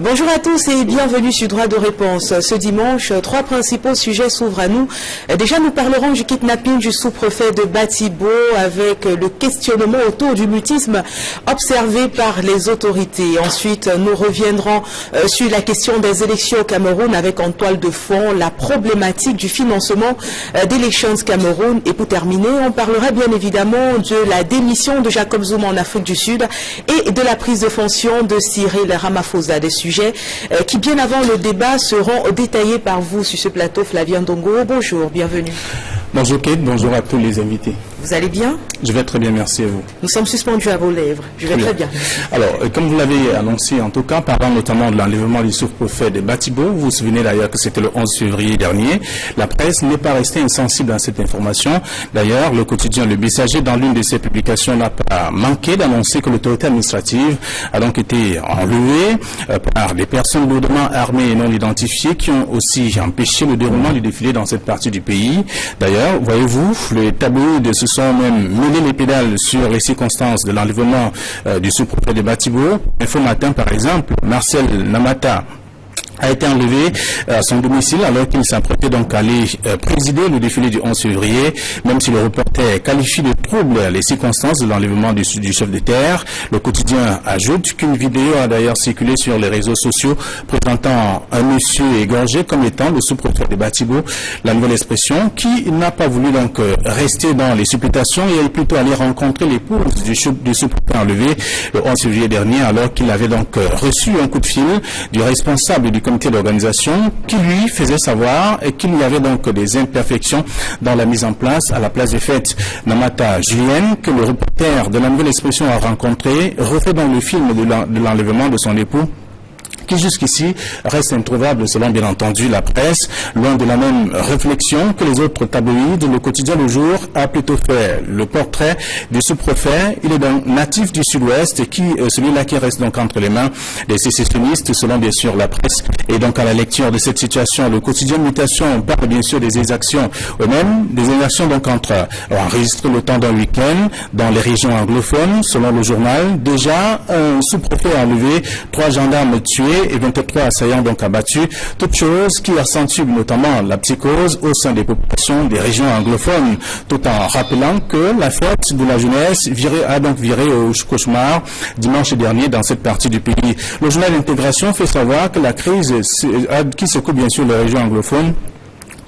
Bonjour à tous et bienvenue sur Droit de réponse. Ce dimanche, trois principaux sujets s'ouvrent à nous. Déjà, nous parlerons du kidnapping du sous-préfet de Batibo avec le questionnement autour du mutisme observé par les autorités. Ensuite, nous reviendrons sur la question des élections au Cameroun avec en toile de fond la problématique du financement d'Elections Cameroun. Et pour terminer, on parlera bien évidemment de la démission de Jacob Zuma en Afrique du Sud et de la prise de fonction de Cyril Ramaphosa. Des sujets qui, bien avant le débat, seront détaillés par vous sur ce plateau. Flavien Ndongo, bonjour, bienvenue. Bonjour Kate, bonjour à tous les invités. Vous allez bien? Je vais très bien, merci à vous. Nous sommes suspendus à vos lèvres. Je vais très bien. Alors, comme vous l'avez annoncé, en tout cas, parlant notamment de l'enlèvement du sous-préfet de Batibo, vous vous souvenez d'ailleurs que c'était le 11 février dernier, la presse n'est pas restée insensible à cette information. D'ailleurs, le quotidien Le Messager, dans l'une de ses publications, n'a pas manqué d'annoncer que l'autorité administrative a donc été enlevée par des personnes lourdement armées et non identifiées qui ont aussi empêché le déroulement du défilé dans cette partie du pays. D'ailleurs, voyez-vous, les tabloïds se sont même mêlés les pédales sur les circonstances de l'enlèvement du sous-préfet de Batibo. Info Matin, par exemple, Marcel Namata a été enlevé à son domicile alors qu'il s'apprêtait donc à aller présider le défilé du 11 février, même si le reporter qualifie de trouble les circonstances de l'enlèvement du chef de terre. Le quotidien ajoute qu'une vidéo a d'ailleurs circulé sur les réseaux sociaux présentant un monsieur égorgé comme étant le sous-préfet de Batibo, la nouvelle expression, qui n'a pas voulu donc rester dans les supputations et est plutôt allé rencontrer l'épouse du sous-préfet enlevé le 11 février dernier alors qu'il avait donc reçu un coup de fil du responsable du comité d'organisation qui lui faisait savoir qu'il y avait donc des imperfections dans la mise en place à la place des fêtes. Namata Julienne, que le reporter de la nouvelle expression a rencontré, refait dans le film de l'enlèvement de son époux, qui jusqu'ici reste introuvable selon bien entendu la presse, loin de la même réflexion que les autres tabloïds. Le quotidien Le Jour a plutôt fait le portrait du sous-préfet. Il est donc natif du sud-ouest, celui-là qui reste donc entre les mains des sécessionnistes selon bien sûr la presse. Et donc à la lecture de cette situation, le quotidien Mutation parle bien sûr des exactions, ou même des exactions donc enregistrées le temps d'un week-end dans les régions anglophones. Selon le journal, déjà un sous-préfet a enlevé, 3 gendarmes tués et 23 assaillants donc abattus, toute chose qui accentue notamment la psychose au sein des populations des régions anglophones, tout en rappelant que la fête de la jeunesse a donc viré au cauchemar dimanche dernier dans cette partie du pays. Le journal Intégration fait savoir que la crise qui secoue bien sûr les régions anglophones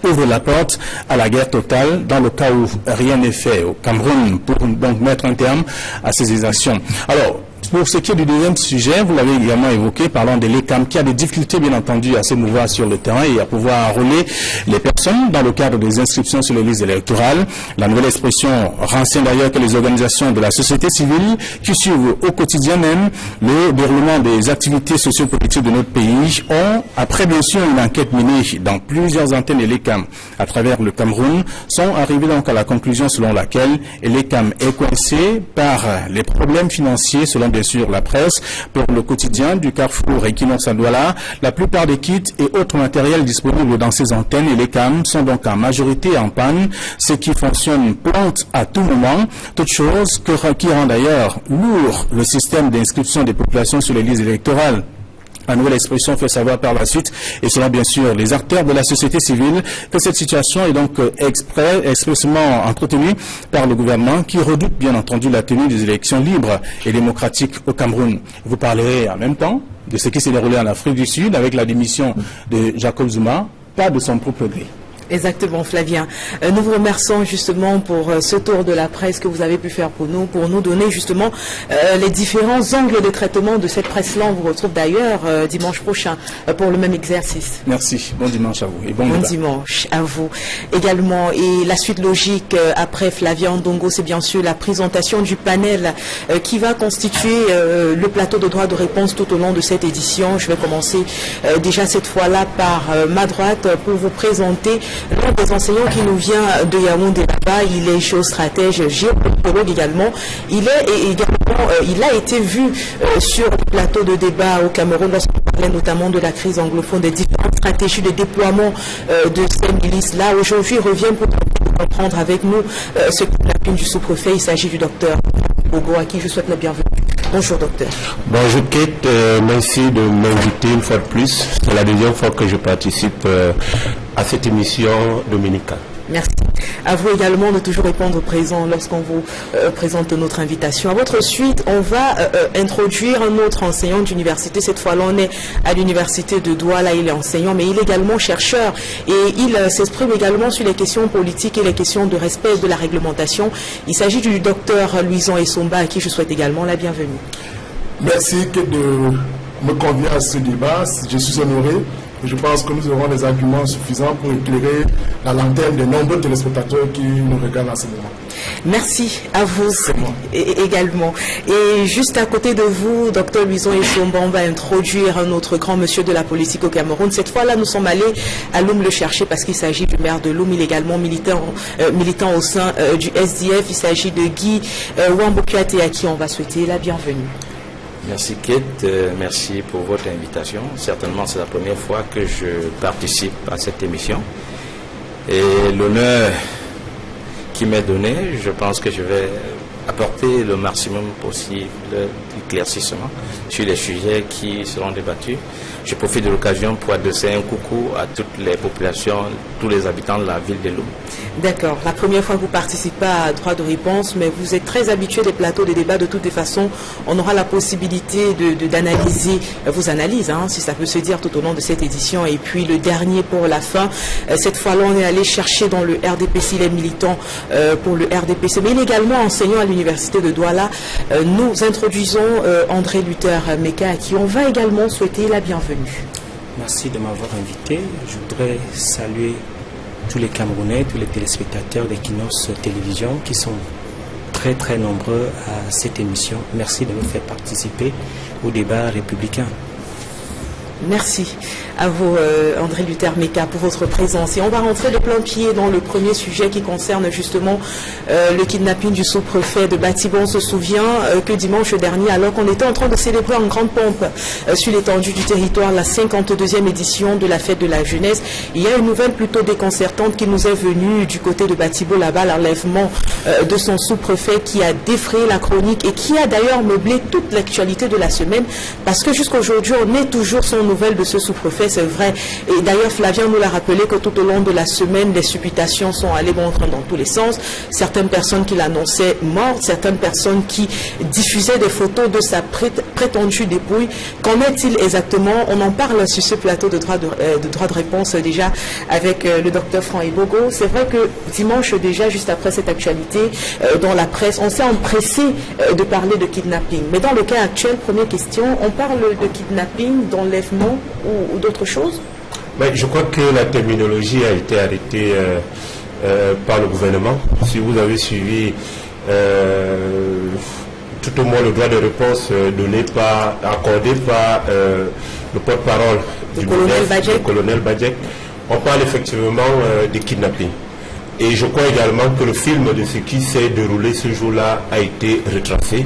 ouvre la porte à la guerre totale dans le cas où rien n'est fait au Cameroun pour donc mettre un terme à ces exactions. Alors, pour ce qui est du deuxième sujet, vous l'avez également évoqué, parlant de l'ECAM, qui a des difficultés bien entendu à se mouvoir sur le terrain et à pouvoir enrôler les personnes dans le cadre des inscriptions sur les listes électorales. La nouvelle expression renseigne d'ailleurs que les organisations de la société civile qui suivent au quotidien même le déroulement des activités sociopolitiques de notre pays ont, après bien sûr une enquête menée dans plusieurs antennes de l'ECAM à travers le Cameroun, sont arrivés donc à la conclusion selon laquelle l'ECAM est coincé par les problèmes financiers selon bien sûr la presse. Pour le quotidien du Carrefour Equinox à Douala, la plupart des kits et autres matériels disponibles dans ces antennes et les cams sont donc en majorité en panne, ce qui fonctionne plante à tout moment, toute chose qui rend d'ailleurs lourd le système d'inscription des populations sur les listes électorales. La nouvelle expression fait savoir par la suite, et selon bien sûr les acteurs de la société civile, que cette situation est donc expressément entretenue par le gouvernement qui redoute bien entendu la tenue des élections libres et démocratiques au Cameroun. Vous parlerez en même temps de ce qui s'est déroulé en Afrique du Sud avec la démission de Jacob Zuma, pas de son propre gré. Exactement, Flavien. Nous vous remercions justement pour ce tour de la presse que vous avez pu faire pour nous donner justement les différents angles de traitement de cette presse-là. On vous retrouve d'ailleurs dimanche prochain pour le même exercice. Merci. Bon dimanche à vous. Et bon dimanche à vous également. Et la suite logique après Flavien Ndongo, c'est bien sûr la présentation du panel qui va constituer le plateau de droit de réponse tout au long de cette édition. Je vais commencer déjà cette fois-là par ma droite pour vous présenter l'un des enseignants qui nous vient de Yaoundé là-bas. Il est géostratège, géopolitologue également. Il a été vu sur le plateau de débat au Cameroun lorsqu'on parlait notamment de la crise anglophone, des différentes stratégies de déploiement de ces milices-là. Aujourd'hui, il revient pour comprendre avec nous ce kidnapping du sous-préfet. Il s'agit du docteur Bogo, à qui je souhaite la bienvenue. Bonjour docteur. Bonjour Kate, merci de m'inviter une fois de plus. C'est la deuxième fois que je participe à cette émission dominicale. Merci. À vous également de toujours répondre présent lorsqu'on vous présente notre invitation. À votre suite, on va introduire un autre enseignant d'université. Cette fois-là, on est à l'université de Douala. Il est enseignant, mais il est également chercheur. Et il s'exprime également sur les questions politiques et les questions de respect de la réglementation. Il s'agit du docteur Louison Essomba, à qui je souhaite également la bienvenue. Merci de me convier à ce débat. Je suis honoré. Je pense que nous aurons des arguments suffisants pour éclairer la lanterne de nombreux téléspectateurs qui nous regardent à ce moment. Merci à vous également. Et juste à côté de vous, docteur Louison Essomba, on va introduire un autre grand monsieur de la politique au Cameroun. Cette fois-là, nous sommes allés à Loum le chercher parce qu'il s'agit du maire de Loum. Il est également militant au sein du SDF. Il s'agit de Guy Wambokuate, à qui on va souhaiter la bienvenue. Merci Kate, merci pour votre invitation. Certainement c'est la première fois que je participe à cette émission. Et l'honneur qui m'est donné, je pense que je vais apporter le maximum possible d'éclaircissement sur les sujets qui seront débattus. Je profite de l'occasion pour adresser un coucou à toutes les populations, tous les habitants de la ville de Loum. D'accord. La première fois que vous participez à droit de réponse, mais vous êtes très habitué des plateaux de débat. De toutes les façons, on aura la possibilité d'analyser vos analyses, si ça peut se dire, tout au long de cette édition. Et puis le dernier pour la fin. Cette fois-là, on est allé chercher dans le RDPC les militants pour le RDPC, mais il est également enseignant à l'université de Douala. Nous introduisons André Luther Meka, à qui on va également souhaiter la bienvenue. Merci de m'avoir invité. Je voudrais saluer tous les Camerounais, tous les téléspectateurs d'Equinox Télévision qui sont très très nombreux à cette émission. Merci de nous faire participer au débat républicain. Merci à vous, André Luther Meka, pour votre présence. Et on va rentrer de plein pied dans le premier sujet qui concerne justement le kidnapping du sous-préfet de Batibo. On se souvient que dimanche dernier, alors qu'on était en train de célébrer en grande pompe sur l'étendue du territoire la 52e édition de la fête de la jeunesse, il y a une nouvelle plutôt déconcertante qui nous est venue du côté de Batibo, là-bas, l'enlèvement de son sous-préfet qui a défrayé la chronique et qui a d'ailleurs meublé toute l'actualité de la semaine, parce que jusqu'à aujourd'hui, on est toujours sans nouvelles de ce sous-préfet, c'est vrai. Et d'ailleurs, Flavien nous l'a rappelé que tout au long de la semaine, les supputations sont allées bon train dans tous les sens. Certaines personnes qui l'annonçaient morte, certaines personnes qui diffusaient des photos de sa prétendue dépouille. Qu'en est-il exactement? On en parle sur ce plateau de droit de réponse déjà avec le docteur Franck Ibogo. C'est vrai que dimanche déjà, juste après cette actualité, dans la presse, on s'est empressé de parler de kidnapping. Mais dans le cas actuel, première question, on parle de kidnapping, d'enlèvement ou d'autres choses? Je crois que la terminologie a été arrêtée par le gouvernement. Si vous avez suivi tout au moins le droit de réponse accordé par le porte-parole du colonel Badjek, on parle effectivement de kidnapping. Et je crois également que le film de ce qui s'est déroulé ce jour-là a été retracé.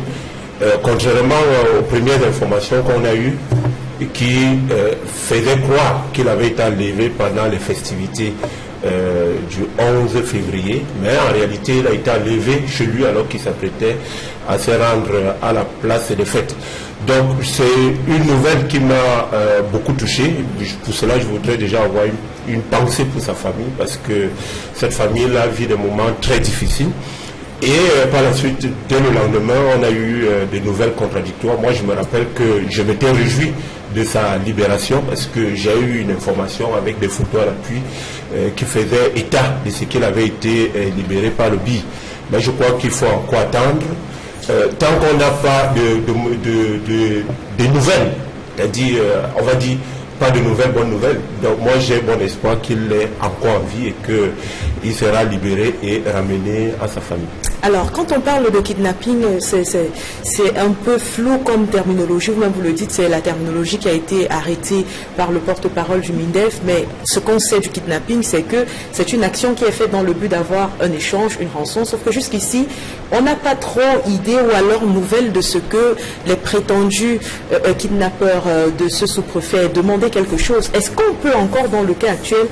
Contrairement aux premières informations qu'on a eues, qui faisait croire qu'il avait été enlevé pendant les festivités du 11 février, mais en réalité il a été enlevé chez lui alors qu'il s'apprêtait à se rendre à la place des fêtes. Donc c'est une nouvelle qui m'a beaucoup touché. Pour cela je voudrais déjà avoir une pensée pour sa famille, parce que cette famille-là vit des moments très difficiles. Et par la suite, dès le lendemain, on a eu des nouvelles contradictoires. Moi, je me rappelle que je m'étais réjoui de sa libération, parce que j'ai eu une information avec des photos à l'appui qui faisait état de ce qu'il avait été libéré par le BI. Mais je crois qu'il faut encore attendre. Tant qu'on n'a pas de nouvelles, c'est-à-dire, on va dire, pas de nouvelles, bonnes nouvelles. Donc moi j'ai bon espoir qu'il est encore en vie et qu'il sera libéré et ramené à sa famille. Alors, quand on parle de kidnapping, c'est un peu flou comme terminologie. Vous-même vous le dites, c'est la terminologie qui a été arrêtée par le porte-parole du MINDEF. Mais ce qu'on sait du kidnapping, c'est que c'est une action qui est faite dans le but d'avoir un échange, une rançon. Sauf que jusqu'ici, on n'a pas trop idée ou alors nouvelle de ce que les prétendus kidnappeurs de ce sous-préfet demandaient quelque chose. Est-ce qu'on peut encore, dans le cas actuel,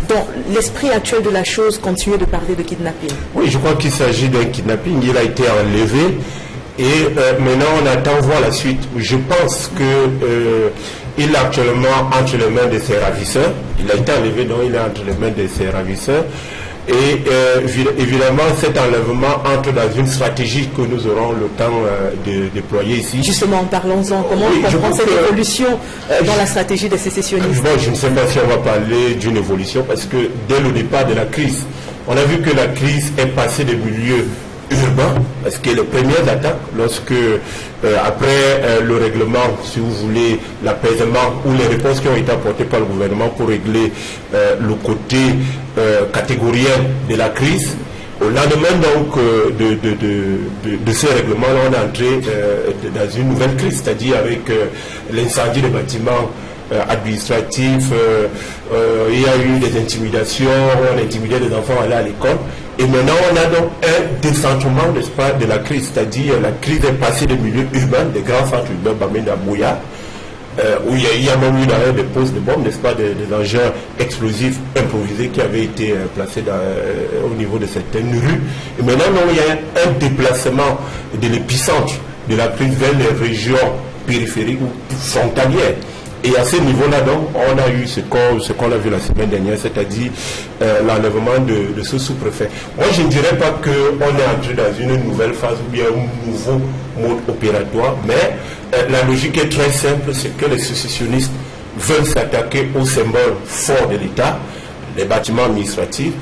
dans l'esprit actuel de la chose, continuer de parler de kidnapping? Oui, je crois qu'il s'agit d'un kidnapping. Il a été enlevé Et maintenant, on attend voir la suite. Je pense qu'il est actuellement entre les mains de ses ravisseurs. Il a été enlevé, donc il est entre les mains de ses ravisseurs. Et évidemment, cet enlèvement entre dans une stratégie que nous aurons le temps de déployer ici. Justement, parlons-en. Comment on comprend cette évolution dans la stratégie des sécessionnistes? Bon, je ne sais pas si on va parler d'une évolution, parce que dès le départ de la crise, on a vu que la crise est passée des milieux urbains, parce que les premières attaques, lorsque après le règlement, si vous voulez, l'apaisement ou les réponses qui ont été apportées par le gouvernement pour régler le côté catégoriel de la crise, au lendemain donc de ces règlements-là, on est entré dans une nouvelle crise, c'est-à-dire avec l'incendie des bâtiments administratifs, il y a eu des intimidations, on intimidait les enfants à aller à l'école. Et maintenant, on a donc un décentrement, n'est-ce pas, de la crise, c'est-à-dire la crise est passée des milieux urbains, des grands centres urbains, Bamenda, Bouya, où il y a même eu d'ailleurs des postes de bombes, n'est-ce pas, des engins explosifs improvisés qui avaient été placés au niveau de certaines rues. Et maintenant, il y a un déplacement de l'épicentre de la crise vers les régions périphériques ou frontalières. Et à ce niveau-là, donc, on a eu ce qu'on a vu la semaine dernière, c'est-à-dire l'enlèvement de ce sous-préfet. Moi, je ne dirais pas qu'on est entré dans une nouvelle phase ou bien un nouveau mode opératoire, mais la logique est très simple, c'est que les sécessionnistes veulent s'attaquer aux symboles forts de l'État, les bâtiments administratifs,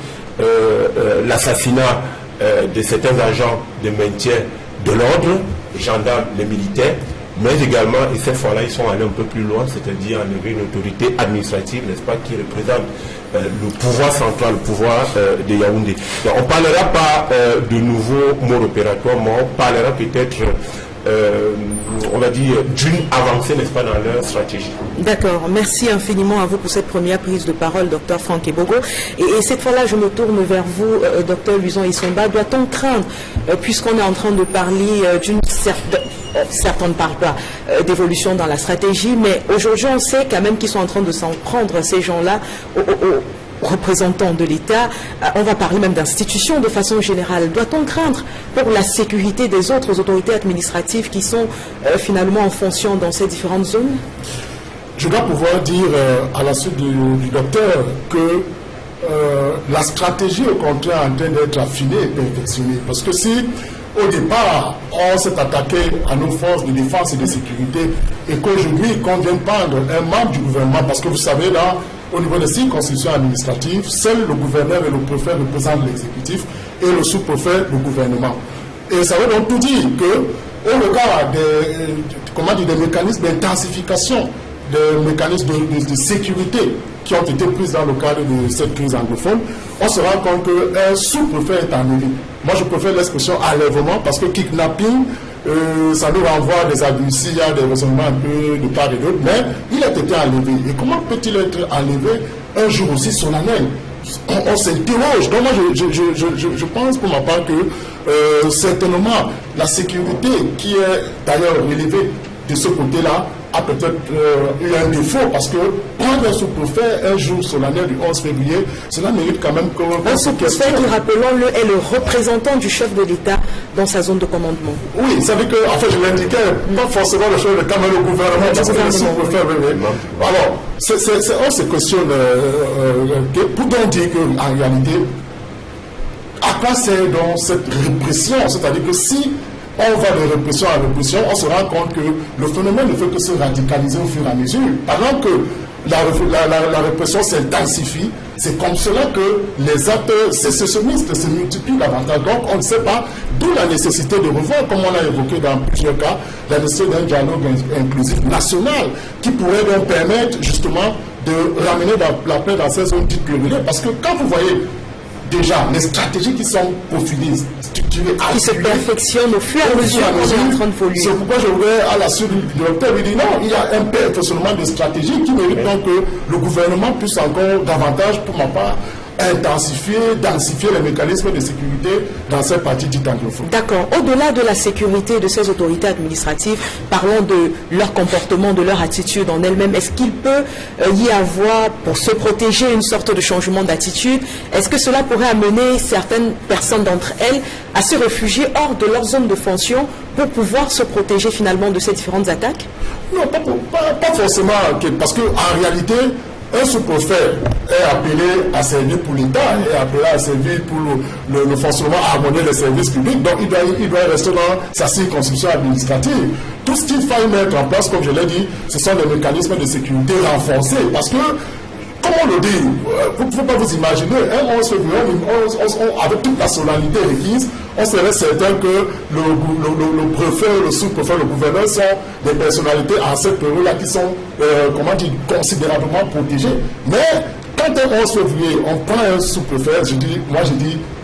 l'assassinat de certains agents de maintien de l'ordre, les gendarmes, les militaires, mais également, et cette fois-là, ils sont allés un peu plus loin, c'est-à-dire enlever une autorité administrative, n'est-ce pas, qui représente le pouvoir central, le pouvoir de Yaoundé. Donc, on ne parlera pas de nouveaux modes opératoires, mais on parlera peut-être, on va dire, d'une avancée, n'est-ce pas, dans leur stratégie. D'accord. Merci infiniment à vous pour cette première prise de parole, Dr Franck Ebogo. Et cette fois-là, je me tourne vers vous, Dr Luison Isomba. Doit-on craindre, puisqu'on est en train de parler d'une certaine... Certes, on ne parle pas d'évolution dans la stratégie, mais aujourd'hui, on sait quand même qu'ils sont en train de s'en prendre, ces gens-là, aux représentants de l'État. On va parler même d'institutions de façon générale. Doit-on craindre pour la sécurité des autres autorités administratives qui sont finalement en fonction dans ces différentes zones? Je dois pouvoir dire à la suite du docteur que la stratégie, au contraire, est en train d'être affinée et perfectionnée. Parce que si au départ, on s'est attaqué à nos forces de défense et de sécurité et qu'aujourd'hui, qu'on vienne prendre un membre du gouvernement, parce que vous savez, là, au niveau des circonscriptions administratives, seul le gouverneur et le préfet représentent l'exécutif et le sous-préfet le gouvernement. Et ça veut donc tout dire que, au regard des mécanismes d'intensification, des mécanismes de sécurité qui ont été prises dans le cadre de cette crise anglophone, on se rend compte qu'un sous-préfet est enlevé. Moi, je préfère l'expression enlèvement parce que kidnapping, ça nous renvoie à des abus, il y a des raisonnements un peu de part et d'autre, mais il a été enlevé. Et comment peut-il être enlevé un jour aussi solennel? On s'interroge. Donc moi, je pense pour ma part que certainement la sécurité qui est d'ailleurs relevée de ce côté-là a peut-être eu un défaut parce que prendre un sous-préfet un jour solennel du 11 février, cela mérite quand même un sous-préfet qui, rappelons-le, est le représentant du chef de l'État dans sa zone de commandement. Oui, ça veut dire que, en fait, je l'indiquais, pas forcément le chef de l'État, mais le gouvernement, parce que le sous-préfet, alors, on se questionne, pour donc dire qu'en réalité, à quoi sert donc cette répression? C'est-à-dire que si on va de répression à répression, on se rend compte que le phénomène ne fait que se radicaliser au fur et à mesure. Pendant que la répression s'intensifie, c'est comme cela que les acteurs sécessionnistes se multiplient davantage. Donc on ne sait pas, d'où la nécessité de revoir, comme on l'a évoqué dans plusieurs cas, la nécessité d'un dialogue inclusif national qui pourrait donc permettre justement de ramener la paix dans ces zones dites plurielles. Parce que quand vous voyez déjà les stratégies qui sont profilées, structurées, qui se perfectionnent au fur et à mesure qu'on est en train de évoluer. C'est pourquoi je voudrais à la suite du docteur lui dire non, il y a un perfectionnement de stratégie qui mérite donc que le gouvernement puisse encore davantage, pour ma part, intensifier, densifier les mécanismes de sécurité dans cette partie dite anglophone. D'accord. Au-delà de la sécurité de ces autorités administratives, parlons de leur comportement, de leur attitude en elle-même. Est-ce qu'il peut y avoir, pour se protéger, une sorte de changement d'attitude? Est-ce que cela pourrait amener certaines personnes d'entre elles à se réfugier hors de leur zone de fonction pour pouvoir se protéger finalement de ces différentes attaques? Non, pas forcément, parce qu'en réalité, un sous-préfet est appelé à servir pour l'État, est appelé à servir pour le fonctionnement harmonieux des services publics, donc il doit rester dans sa circonscription administrative. Tout ce qu'il faut mettre en place, comme je l'ai dit, ce sont des mécanismes de sécurité renforcés, parce que, comme on le dit, il ne faut pas vous imaginer, avec toute la solennité requise, on serait certain que le préfet, le sous-préfet, le gouverneur sont des personnalités en cette période-là qui sont, considérablement protégées. Mais quand on 11 février, on prend un sous-préfet, je dis,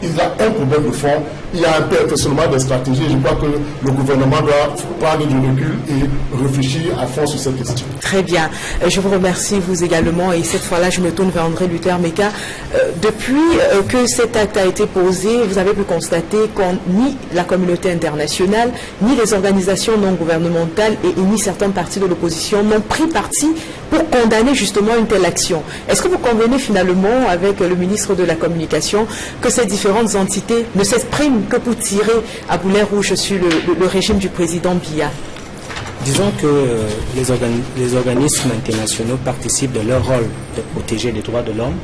il y a un problème de fond, il y a un perfectionnement des stratégies. Je crois que le gouvernement doit prendre du recul et réfléchir à fond sur cette question. Très bien. Je vous remercie, vous également. Et cette fois-là, je me tourne vers André Luther Meka. Depuis que cet acte a été posé, vous avez pu constater ni la communauté internationale, ni les organisations non gouvernementales et ni certains partis de l'opposition n'ont pris parti pour condamner justement une telle action. Est-ce que vous convenez finalement avec le ministre de la Communication que ces différentes entités ne s'expriment que pour tirer à boulet rouge sur le régime du président Biya? Disons que les organismes internationaux participent de leur rôle de protéger les droits de l'homme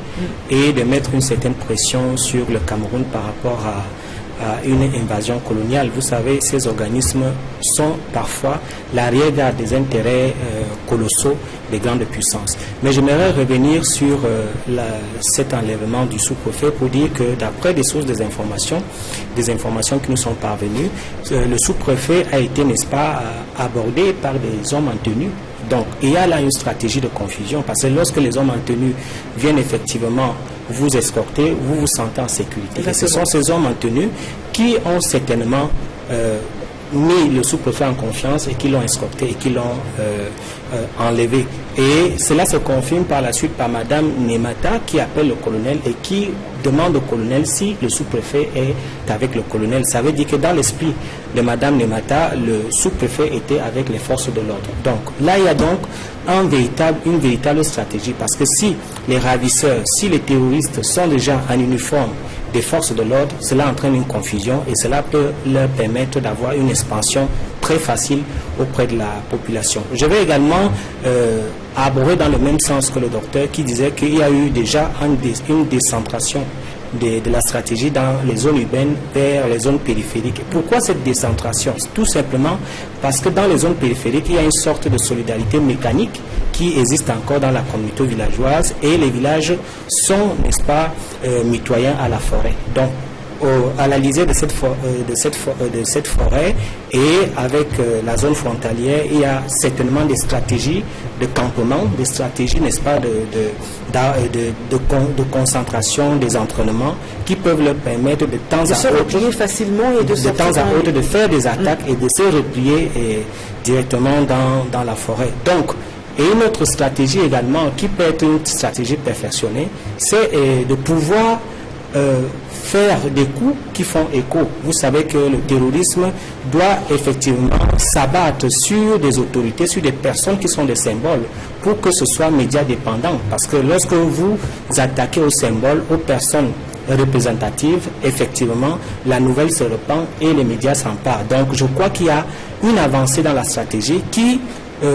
et de mettre une certaine pression sur le Cameroun par rapport à une invasion coloniale. Vous savez, ces organismes sont parfois l'arrière-garde des intérêts colossaux des grandes puissances. Mais j'aimerais revenir sur cet enlèvement du sous-préfet pour dire que d'après des sources des informations qui nous sont parvenues, le sous-préfet a été, n'est-ce pas, abordé par des hommes en tenue. Donc, il y a là une stratégie de confusion, parce que lorsque les hommes en tenue viennent effectivement vous escorter, vous vous sentez en sécurité. Et ce sont ces hommes en tenue qui ont certainement mis le sous-préfet en confiance et qui l'ont escorté et qui l'ont enlevé. Et cela se confirme par la suite par Madame Nemata qui appelle le colonel et qui demande au colonel si le sous-préfet est avec le colonel. Ça veut dire que dans l'esprit de Madame Nemata, le sous-préfet était avec les forces de l'ordre. Donc là, il y a donc une véritable stratégie, parce que si les ravisseurs, si les terroristes sont déjà en uniforme des forces de l'ordre, cela entraîne une confusion et cela peut leur permettre d'avoir une expansion très facile auprès de la population. Je vais également aborder dans le même sens que le docteur qui disait qu'il y a eu déjà une décentration de la stratégie dans les zones urbaines vers les zones périphériques. Pourquoi cette décentration? Tout simplement parce que dans les zones périphériques, il y a une sorte de solidarité mécanique qui existe encore dans la communauté villageoise et les villages sont, n'est-ce pas, mitoyens à la forêt. Donc, à la lisière de cette forêt et avec la zone frontalière, il y a certainement des stratégies de campement, des stratégies, n'est-ce pas, de concentration des entraînements qui peuvent leur permettre de temps à autre facilement et de temps à autre de faire des attaques et de se replier directement dans la forêt. Donc, et une autre stratégie également qui peut être une stratégie perfectionnée, c'est de pouvoir faire des coups qui font écho. Vous savez que le terrorisme doit effectivement s'abattre sur des autorités, sur des personnes qui sont des symboles, pour que ce soit média dépendant. Parce que lorsque vous attaquez aux symboles, aux personnes représentatives, effectivement, la nouvelle se répand et les médias s'emparent. Donc je crois qu'il y a une avancée dans la stratégie qui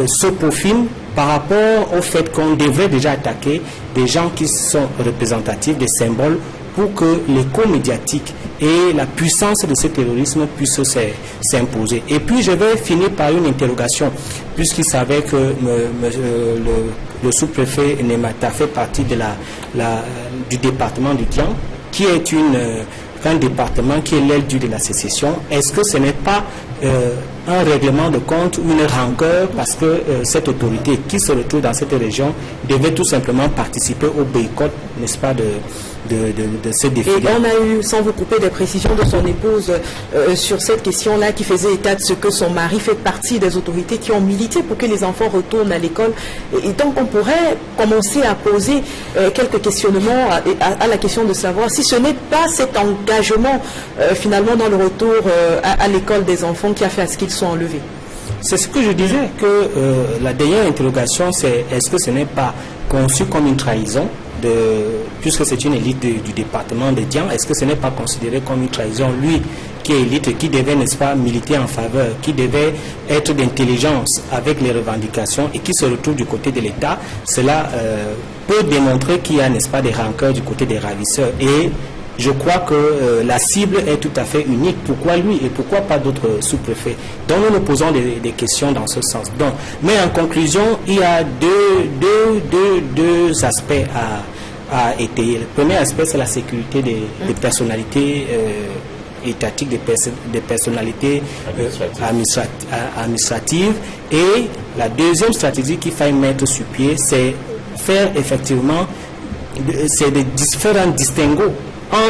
se profile par rapport au fait qu'on devrait déjà attaquer des gens qui sont représentatifs, des symboles, pour que l'écho médiatique et la puissance de ce terrorisme puissent s'imposer. Et puis je vais finir par une interrogation, puisqu'il savait que le sous-préfet Nemata fait partie du département du Dian, qui est un département qui est l'aile due de la sécession. Est-ce que ce n'est pas un règlement de compte ou une rancœur parce que cette autorité qui se retrouve dans cette région devait tout simplement participer au boycott, n'est-ce pas, de ce défilé. Et on a eu, sans vous couper, des précisions de son épouse sur cette question-là, qui faisait état de ce que son mari fait partie des autorités qui ont milité pour que les enfants retournent à l'école. Et donc on pourrait commencer à poser quelques questionnements à la question de savoir si ce n'est pas cet engagement finalement dans le retour à l'école des enfants qui a fait à ce qu'ils soient enlevés. C'est ce que je disais, que la dernière interrogation, c'est est-ce que ce n'est pas conçu comme une trahison, puisque c'est une élite du département de Dian, est-ce que ce n'est pas considéré comme une trahison, lui qui est élite, qui devait, n'est-ce pas, militer en faveur, qui devait être d'intelligence avec les revendications et qui se retrouve du côté de l'État? Cela peut démontrer qu'il y a, n'est-ce pas, des rancœurs du côté des ravisseurs. Et je crois que la cible est tout à fait unique. Pourquoi lui et pourquoi pas d'autres sous-préfets? Donc nous nous posons des questions dans ce sens. Donc, mais en conclusion, il y a deux aspects à étayer. Le premier aspect, c'est la sécurité des personnalités étatiques, des personnalités administratives. Et la deuxième stratégie qu'il faut mettre sur pied, c'est faire effectivement des différents distinguos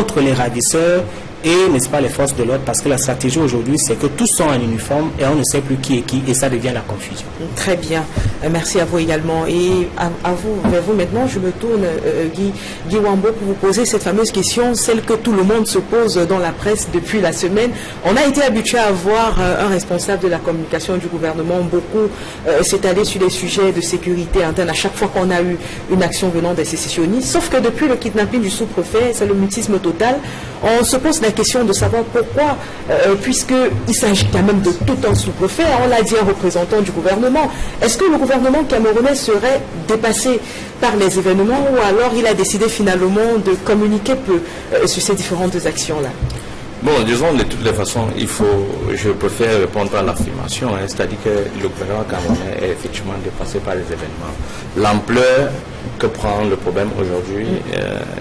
entre les ravisseurs et, n'est-ce pas, les forces de l'ordre, parce que la stratégie aujourd'hui, c'est que tous sont en uniforme et on ne sait plus qui est qui, et ça devient la confusion. Très bien. Merci à vous également. Et vers vous maintenant, je me tourne, Guy Wambo, pour vous poser cette fameuse question, celle que tout le monde se pose dans la presse depuis la semaine. On a été habitué à voir un responsable de la communication du gouvernement beaucoup s'étaler sur les sujets de sécurité interne à chaque fois qu'on a eu une action venant des sécessionnistes. Sauf que depuis le kidnapping du sous-préfet, c'est le mutisme total. On se pose la question de savoir pourquoi, puisqu'il s'agit quand même de tout un sous-préfet, on l'a dit, un représentant du gouvernement. Est-ce que le gouvernement camerounais serait dépassé par les événements ou alors il a décidé finalement de communiquer peu sur ces différentes actions-là? Bon, disons de toutes les façons, je préfère répondre à l'affirmation, c'est-à-dire que le gouvernement camerounais est effectivement dépassé par les événements. L'ampleur que prend le problème aujourd'hui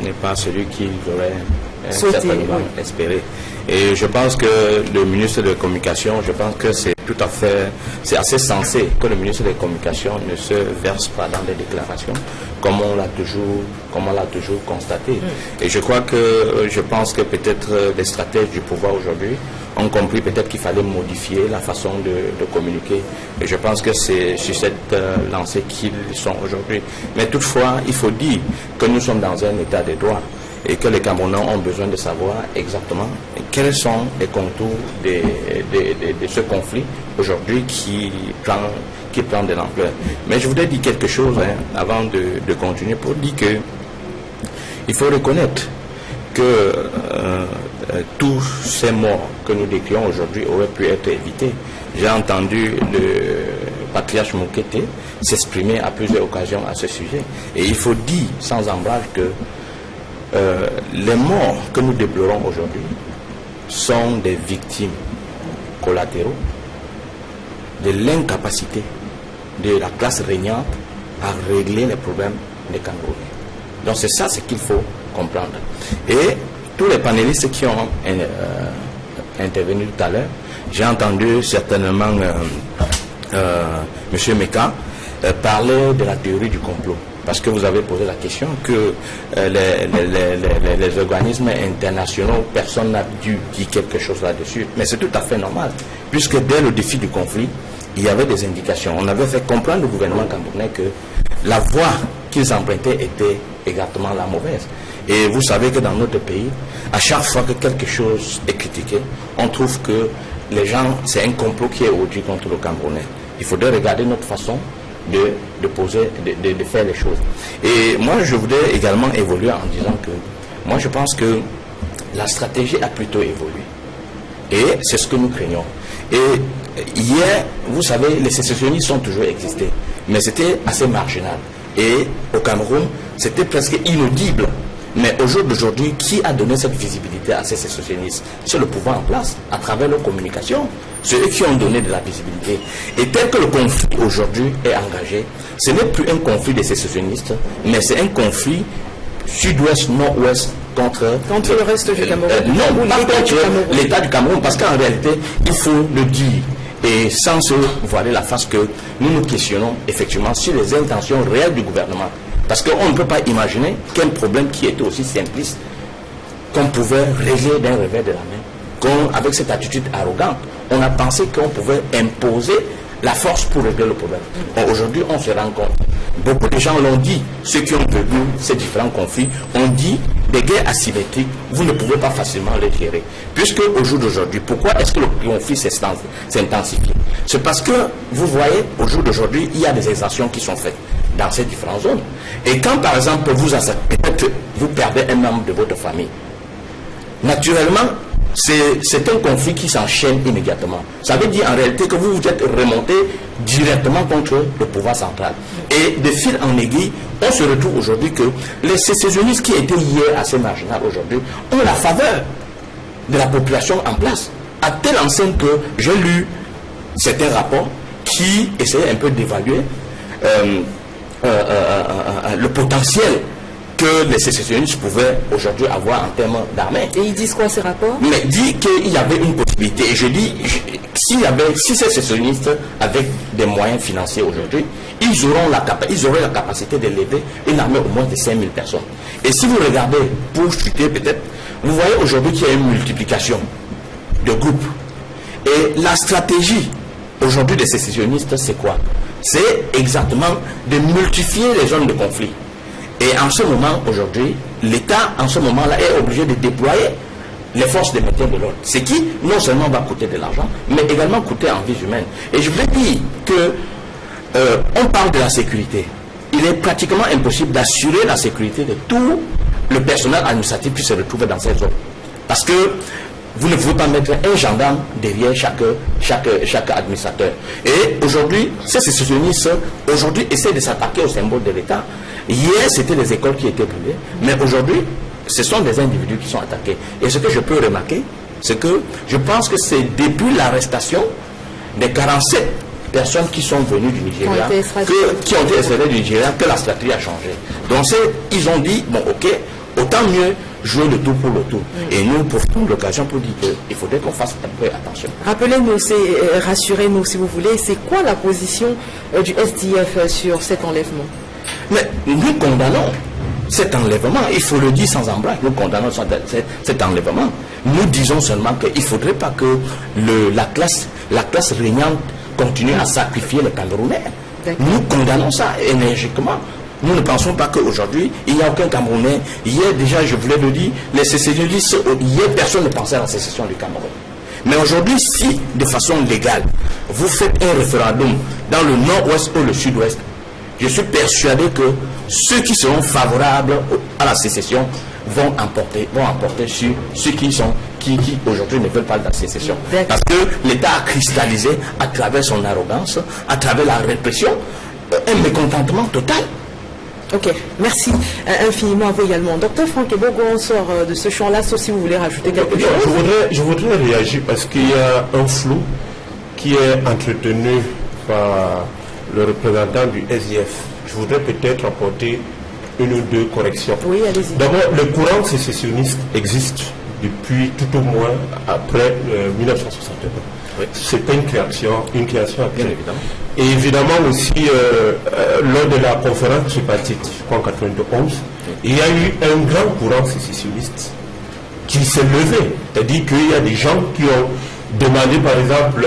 n'est pas celui qu'il aurait certainement espéré. Et je pense que le ministre de la Communication, je pense que c'est assez sensé que le ministre de la Communication ne se verse pas dans des déclarations comme on l'a toujours constaté. Et je pense que peut-être les stratèges du pouvoir aujourd'hui ont compris peut-être qu'il fallait modifier la façon de communiquer. Et je pense que c'est sur cette lancée qu'ils sont aujourd'hui. Mais toutefois, il faut dire que nous sommes dans un état de droit et que les Camerounais ont besoin de savoir exactement quels sont les contours de ce conflit aujourd'hui qui prend de l'ampleur. Mais je voudrais dire quelque chose avant de continuer pour dire que il faut reconnaître que tous ces morts que nous décrions aujourd'hui auraient pu être évités. J'ai entendu le patriarche Moukete s'exprimer à plusieurs occasions à ce sujet. Et il faut dire sans embrase que les morts que nous déplorons aujourd'hui sont des victimes collatéraux de l'incapacité de la classe régnante à régler les problèmes des Camerounais. Donc c'est ça ce qu'il faut comprendre. Et tous les panélistes qui ont intervenu tout à l'heure, j'ai entendu certainement M. Meka parler de la théorie du complot. Parce que vous avez posé la question que les organismes internationaux, personne n'a dû dire quelque chose là-dessus. Mais c'est tout à fait normal, puisque dès le défi du conflit, il y avait des indications. On avait fait comprendre au gouvernement camerounais que la voie qu'ils empruntaient était exactement la mauvaise. Et vous savez que dans notre pays, à chaque fois que quelque chose est critiqué, on trouve que les gens, c'est un complot qui est aujourd'hui contre le Camerounais. Il faudrait regarder notre façon de faire les choses. Et moi, je voudrais également évoluer en disant que moi, je pense que la stratégie a plutôt évolué. Et c'est ce que nous craignons. Et hier, vous savez, les sécessionnistes ont toujours existé, mais c'était assez marginal. Et au Cameroun, c'était presque inaudible. Mais au jour d'aujourd'hui, qui a donné cette visibilité à ces sécessionnistes? C'est le pouvoir en place, à travers leur communication. C'est eux qui ont donné de la visibilité. Et tel que le conflit aujourd'hui est engagé, ce n'est plus un conflit des sécessionnistes, mais c'est un conflit sud-ouest, nord-ouest contre le reste du Cameroun. Non, pas contre l'État du Cameroun, parce qu'en réalité, il faut le dire. Et sans se voiler la face que nous nous questionnons effectivement sur les intentions réelles du gouvernement. Parce qu'on ne peut pas imaginer qu'un problème qui était aussi simpliste qu'on pouvait régler d'un revers de la main. Avec cette attitude arrogante, on a pensé qu'on pouvait imposer la force pour régler le problème. Aujourd'hui, on se rend compte. Beaucoup de gens l'ont dit, ceux qui ont vécu ces différents conflits, ont dit des guerres asymétriques, vous ne pouvez pas facilement les gérer. Puisque au jour d'aujourd'hui, pourquoi est-ce que le conflit s'intensifie? C'est parce que, vous voyez, au jour d'aujourd'hui, il y a des exactions qui sont faites dans ces différentes zones. Et quand, par exemple, peut-être vous perdez un membre de votre famille, naturellement, c'est un conflit qui s'enchaîne immédiatement. Ça veut dire en réalité que vous vous êtes remonté directement contre le pouvoir central. Et de fil en aiguille, on se retrouve aujourd'hui que les sécessionnistes qui étaient hier assez marginaux aujourd'hui ont la faveur de la population en place. À telle enseigne que j'ai lu certains rapports qui essayaient un peu d'évaluer le potentiel que les sécessionnistes pouvaient aujourd'hui avoir en termes d'armée. Et ils disent quoi ces rapports? Mais dit qu'il y avait une possibilité. Et je dis, si ces sécessionnistes avec des moyens financiers aujourd'hui, ils auraient la capacité de lever une armée au moins de 5000 personnes. Et si vous regardez, pour chuter peut-être, vous voyez aujourd'hui qu'il y a une multiplication de groupes. Et la stratégie aujourd'hui des sécessionnistes, c'est quoi? C'est exactement de multiplier les zones de conflit. Et en ce moment, aujourd'hui, l'État, en ce moment-là, est obligé de déployer les forces de maintien de l'ordre. Ce qui, non seulement va coûter de l'argent, mais également coûter en vies humaines. Et je voulais dire que on parle de la sécurité. Il est pratiquement impossible d'assurer la sécurité de tout le personnel administratif qui se retrouve dans cette zone. Parce que vous ne pouvez pas mettre un gendarme derrière chaque administrateur. Et aujourd'hui, ces sécessionnistes, aujourd'hui, essaient de s'attaquer au symbole de l'État. Hier, c'était des écoles qui étaient brûlées, mais aujourd'hui, ce sont des individus qui sont attaqués. Et ce que je peux remarquer, c'est que je pense que c'est depuis l'arrestation des 47 personnes qui sont venues du Nigeria, qui ont été extradées du Nigeria, que la stratégie a changé. Donc, ils ont dit, bon, ok, autant mieux jouer le tout pour le tout. Et nous profitons de l'occasion pour dire qu'il faudrait qu'on fasse un peu attention. Rappelez-nous, rassurez-nous si vous voulez, c'est quoi la position du SDF sur cet enlèvement? Mais nous condamnons cet enlèvement, il faut le dire sans embarras, nous condamnons cet enlèvement. Nous disons seulement qu'il ne faudrait pas que la classe régnante continue à sacrifier les Camerounais. Nous condamnons ça énergiquement. Nous ne pensons pas qu'aujourd'hui, il n'y a aucun Camerounais. Hier, déjà, je voulais le dire, les sécessionnistes, hier, personne ne pensait à la sécession du Cameroun. Mais aujourd'hui, si, de façon légale, vous faites un référendum dans le nord-ouest ou le sud-ouest, je suis persuadé que ceux qui seront favorables à la sécession vont emporter sur ceux qui aujourd'hui ne veulent pas de la sécession. Parce que l'État a cristallisé à travers son arrogance, à travers la répression, un mécontentement total. Ok, merci infiniment à vous également. Docteur Franck Ebogo, on sort de ce champ-là, sauf si vous voulez rajouter quelque chose. Je voudrais réagir parce qu'il y a un flou qui est entretenu par le représentant du SDF. Je voudrais peut-être apporter une ou deux corrections. Oui, allez-y. D'abord, le courant sécessionniste existe depuis tout au moins après 1961. Oui. C'est pas une création actuelle. Bien évidemment. Et évidemment aussi, lors de la conférence tripartite, je crois en 1991, il y a eu un grand courant sécessionniste qui s'est levé. C'est-à-dire qu'il y a des gens qui ont demandé, par exemple,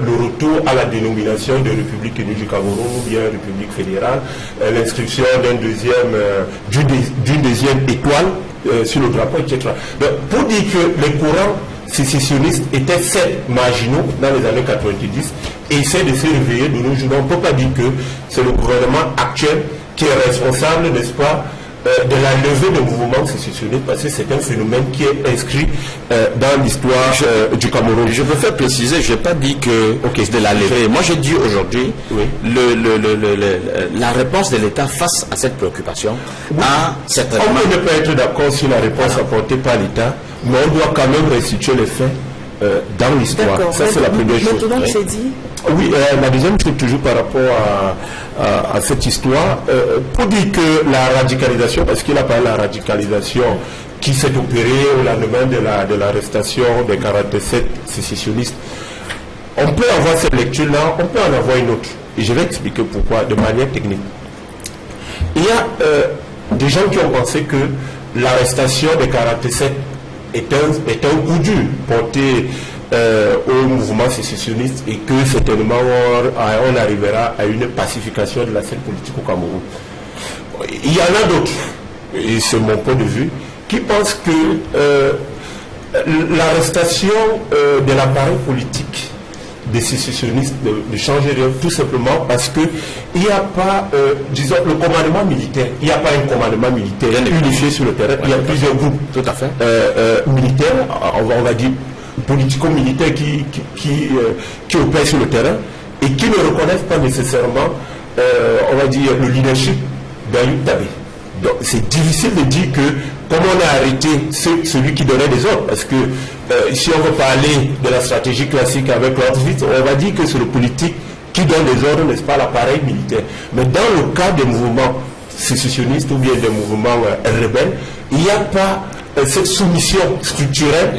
le retour à la dénomination de République unie du Cameroun ou bien République fédérale, l'inscription d'une deuxième étoile sur le drapeau, etc. Donc, pour dire que les courants sécessionnistes étaient certes marginaux dans les années 90 et essaient de se réveiller de nos jours. On ne peut pas dire que c'est le gouvernement actuel qui est responsable, n'est-ce pas, de la levée des mouvements sécessionnistes, parce que c'est un phénomène qui est inscrit dans l'histoire du Cameroun. Je préfère préciser, je n'ai pas dit que c'est de la levée. Moi, j'ai dit aujourd'hui, la réponse de l'État face à cette préoccupation a certainement... On ne peut pas être d'accord sur la réponse apportée par l'État, mais on doit quand même restituer les faits dans l'histoire. Ça, c'est la première chose. Maintenant que c'est dit... Oui, la deuxième chose, toujours par rapport à cette histoire, pour dire que la radicalisation, parce qu'il a parlé de la radicalisation qui s'est opérée au lendemain de l'arrestation des 47 sécessionnistes, on peut avoir cette lecture-là, on peut en avoir une autre. Et je vais expliquer pourquoi, de manière technique. il y a des gens qui ont pensé que l'arrestation des 47 est un coup dur porté au mouvement sécessionniste et que certainement on arrivera à une pacification de la scène politique au Cameroun. Il y en a d'autres, et c'est mon point de vue, qui pensent que l'arrestation de l'appareil politique des sécessionnistes ne change rien, tout simplement parce que il n'y a pas, disons, le commandement militaire. Il n'y a pas un commandement militaire unifié sur le terrain. Il y a plusieurs groupes tout à fait militaires, on va dire politico-militaires qui opèrent sur le terrain et qui ne reconnaissent pas nécessairement, on va dire, le leadership d'Ayoub Tabé. Donc c'est difficile de dire que comme on a arrêté celui qui donnait des ordres, parce que si on veut parler de la stratégie classique avec l'ordre vite, on va dire que c'est le politique qui donne des ordres, n'est-ce pas, l'appareil militaire. Mais dans le cas des mouvements sécessionnistes ou bien des mouvements rebelles, il n'y a pas cette soumission structurelle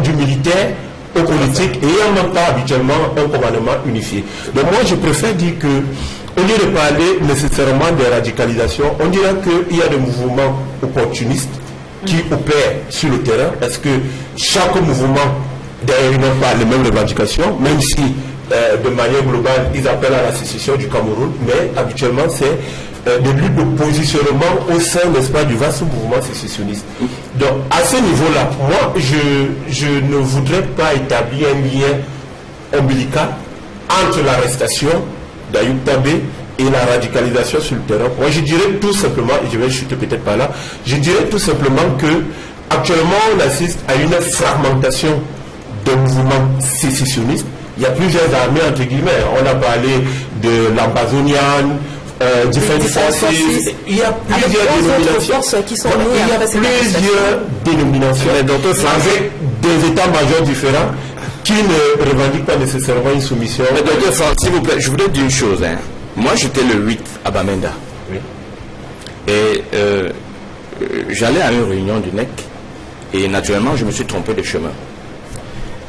du militaire au politique, et il n'y a même pas habituellement un commandement unifié. Donc moi je préfère dire que au lieu de parler nécessairement de radicalisation, on dirait qu'il y a des mouvements opportunistes qui opèrent sur le terrain, parce que chaque mouvement, d'ailleurs, ils n'ont pas les mêmes revendications, même si de manière globale, ils appellent à la sécession du Cameroun, mais habituellement, c'est des luttes de positionnement au sein, n'est-ce pas, du vaste mouvement sécessionniste. Donc, à ce niveau-là, moi, je ne voudrais pas établir un lien ombilical entre l'arrestation d'Ayoub Tabé et la radicalisation sur le terrain. Moi je dirais tout simplement, et je vais chuter peut-être par là, je dirais tout simplement que actuellement on assiste à une fragmentation des mouvements sécessionnistes. Il y a plusieurs armées entre guillemets. On a parlé de l'Ambazonian, Defense Forces. Il y a plusieurs dénominations. Il y a plusieurs dénominations avec des états-majors différents qui ne revendiquent pas nécessairement une soumission. Mais docteur Franck, s'il vous plaît, je voudrais dire une chose. Moi, j'étais le 8 à Bamenda. Oui. Et j'allais à une réunion du NEC. Et naturellement, je me suis trompé de chemin.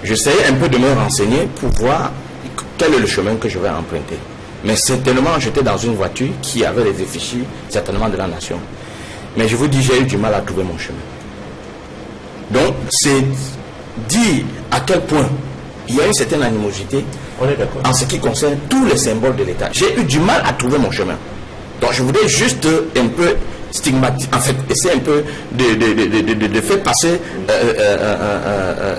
J'essayais un peu de me renseigner pour voir quel est le chemin que je vais emprunter. Mais certainement, j'étais dans une voiture qui avait les fichiers, certainement de la nation. Mais je vous dis, j'ai eu du mal à trouver mon chemin. Donc, c'est dire à quel point il y a une certaine animosité en ce qui concerne tous les symboles de l'État. J'ai eu du mal à trouver mon chemin. Donc je voudrais juste un peu stigmatiser, en fait, essayer un peu de faire passer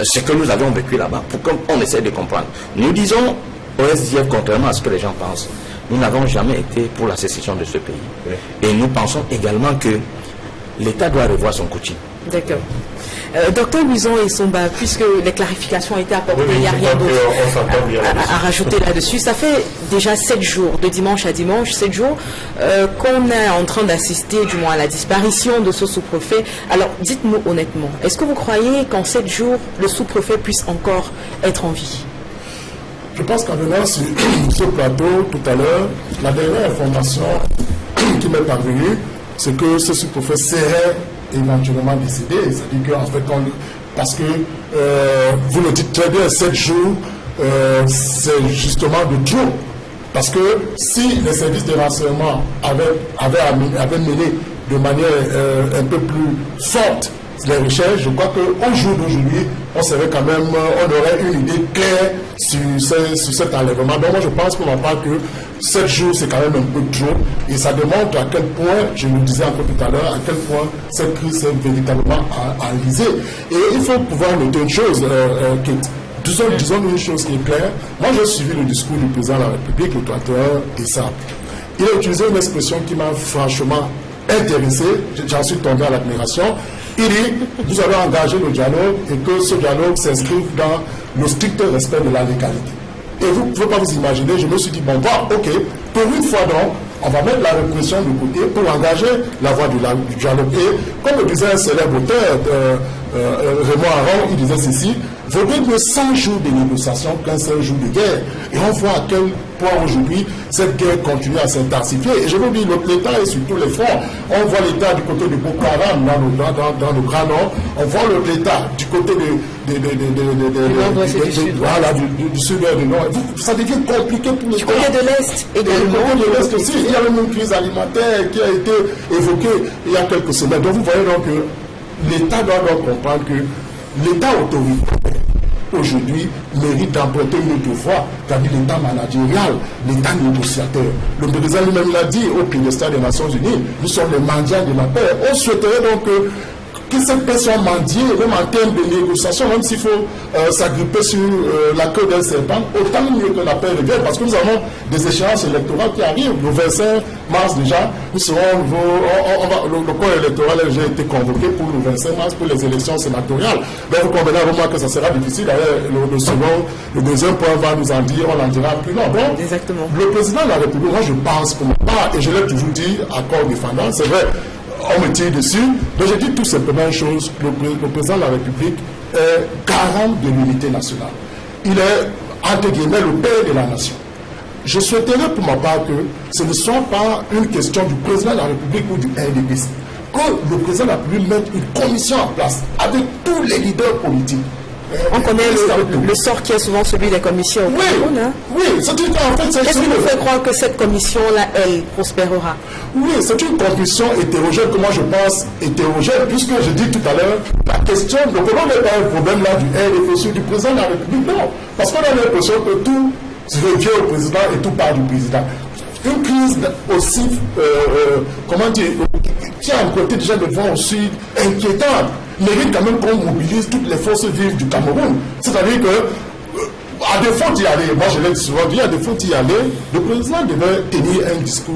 ce que nous avons vécu là-bas pour qu'on essaie de comprendre. Nous disons au SDF, contrairement à ce que les gens pensent, nous n'avons jamais été pour la sécession de ce pays. Oui. Et nous pensons également que l'État doit revoir son coutume. D'accord. Docteur Luison et Somba, puisque les clarifications ont été apportées, il n'y a rien d'autre à rajouter là-dessus. Ça fait déjà 7 jours, de dimanche à dimanche, 7 jours, qu'on est en train d'assister, du moins, à la disparition de ce sous-préfet. Alors, dites-nous honnêtement, est-ce que vous croyez qu'en 7 jours, le sous-préfet puisse encore être en vie? Je pense qu'en venant sur ce plateau tout à l'heure, la dernière information qui m'est parvenue, c'est que ce sous-préfet serait éventuellement décédé. C'est-à-dire qu'en fait, parce que vous le dites très bien, 7 jours, c'est justement de trop. Parce que si les services de renseignement avaient mené de manière un peu plus forte les recherches, je crois qu'au jour d'aujourd'hui, on serait quand même, on aurait une idée claire sur cet enlèvement. Donc moi je pense pour ma part que 7 jours c'est quand même un peu trop, et ça démontre à quel point, je le disais encore tout à l'heure, à quel point cette crise est véritablement enlisée. Et il faut pouvoir noter une chose, disons une chose qui est claire. Moi j'ai suivi le discours du président de la République le 31 décembre. Il a utilisé une expression qui m'a franchement intéressé, j'en suis tombé à l'admiration. Il dit, vous avez engagé le dialogue et que ce dialogue s'inscrive dans le strict respect de la légalité. Et vous ne pouvez pas vous imaginer, je me suis dit, bon, voilà, ok, pour une fois donc, on va mettre la répression de côté pour engager la voie du dialogue. Et comme le disait un célèbre auteur, Raymond Aron, il disait ceci, vaudrait mieux 100 jours de négociation qu'un seul jour de guerre. Et on voit à quel point aujourd'hui cette guerre continue à s'intensifier. Et je veux dire, l'État est sur tous les fronts. On voit l'État du côté de Boko Haram dans le Grand Nord. On voit l'État du côté du sud et du nord. Ça devient compliqué pour l'État. Du côté de l'Est également. Du côté de l'Est aussi. Il y a même une crise alimentaire qui a été évoquée il y a quelques semaines. Donc vous voyez donc que l'État doit comprendre que l'État autoritaire aujourd'hui mérite d'emprunter une autre voie, c'est-à-dire l'État managérial, l'État négociateur. Le président lui-même l'a dit au piédestal des Nations Unies, nous sommes les mendiants de la paix. On souhaiterait donc que cette paix soit mendiée, même en termes de négociation, même s'il faut s'agripper sur la queue d'un serpent, autant mieux que la paix revienne, parce que nous avons des échéances électorales qui arrivent. Le 25 mars déjà, nous serons le corps électoral a déjà été convoqué pour le 25 mars pour les élections sénatoriales. Mais vous comprenez avec moi que ça sera difficile. D'ailleurs, le deuxième point va nous en dire, on en dira plus long. Donc, exactement. Le président de la République, moi je pense pour ma part, et je l'ai toujours dit à corps défendant, c'est vrai, on me tire dessus, mais je dis tout simplement une chose, le président de la République est garant de l'unité nationale. Il est, entre guillemets, le père de la nation. Je souhaiterais pour ma part que ce ne soit pas une question du président de la République ou du RDPC, que le président de la République mette une commission en place avec tous les leaders politiques. On connaît le sort qui est souvent celui des commissions au Cameroun. Hein? Oui, c'est-à-dire qu'en fait... Qu'est-ce qui nous fait croire que cette commission-là, elle, prospérera? Oui, c'est une commission hétérogène que moi je pense hétérogène, puisque je dis tout à l'heure, la question, le problème n'est pas un problème là du RDPC, du président de la République, non. Parce qu'on a l'impression que tout revient au président et tout part du président. Une crise aussi, comment dire, qui a un côté déjà de vent aussi inquiétant, mérite quand même qu'on mobilise toutes les forces vives du Cameroun. C'est-à-dire que, à défaut d'y aller, moi je l'ai souvent dit, à défaut d'y aller, le président devait tenir un discours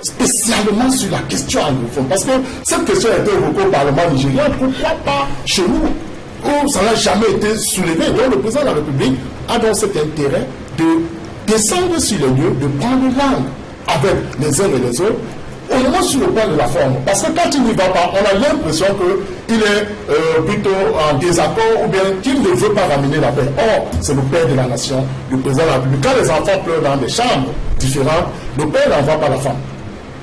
spécialement sur la question anglophone. Parce que cette question a été évoquée au Parlement nigérien, pourquoi pas chez nous, où ça n'a jamais été soulevé. Donc le président de la République a donc cet intérêt de descendre sur les lieux, de prendre langue avec les uns et les autres, au moins sur le plan de la forme. Parce que quand il n'y va pas, on a l'impression qu'il est plutôt en désaccord ou bien qu'il ne veut pas ramener la paix. Or, c'est le père de la nation, le président de la République. Quand les enfants pleurent dans des chambres différentes, le père n'envoie pas la femme.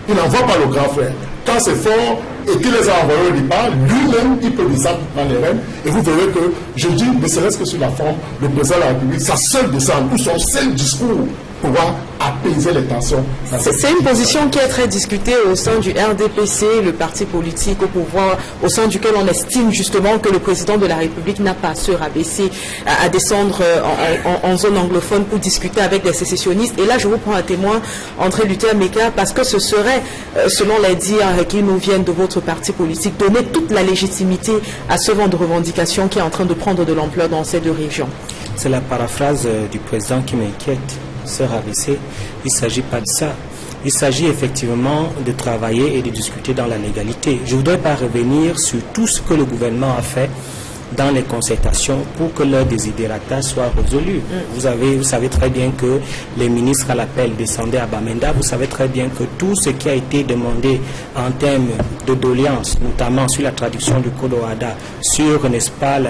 Il n'envoie pas le grand frère. Quand c'est fort et qu'il les a envoyés au départ, lui-même, il peut descendre dans les rênes. Et vous verrez que, je dis, ne serait-ce que sur la forme, le président de la République, sa seule descente, ou son seul discours, pouvoir apaiser les tensions. C'est une position qui est très discutée au sein du RDPC, le parti politique au pouvoir, au sein duquel on estime justement que le président de la République n'a pas à se rabaisser, à descendre en zone anglophone pour discuter avec des sécessionnistes. Et là, je vous prends un témoin, André Luther Meka, parce que ce serait, selon les dires qui nous viennent de votre parti politique, donner toute la légitimité à ce vent de revendication qui est en train de prendre de l'ampleur dans ces deux régions. C'est la paraphrase du président qui m'inquiète. Se rabaisser, il ne s'agit pas de ça. Il s'agit effectivement de travailler et de discuter dans la légalité. Je ne voudrais pas revenir sur tout ce que le gouvernement a fait dans les concertations pour que leurs desiderata soient résolus. Vous savez très bien que les ministres à l'appel descendaient à Bamenda. Vous savez très bien que tout ce qui a été demandé en termes de doléances, notamment sur la traduction du Code OHADA, sur, n'est-ce pas,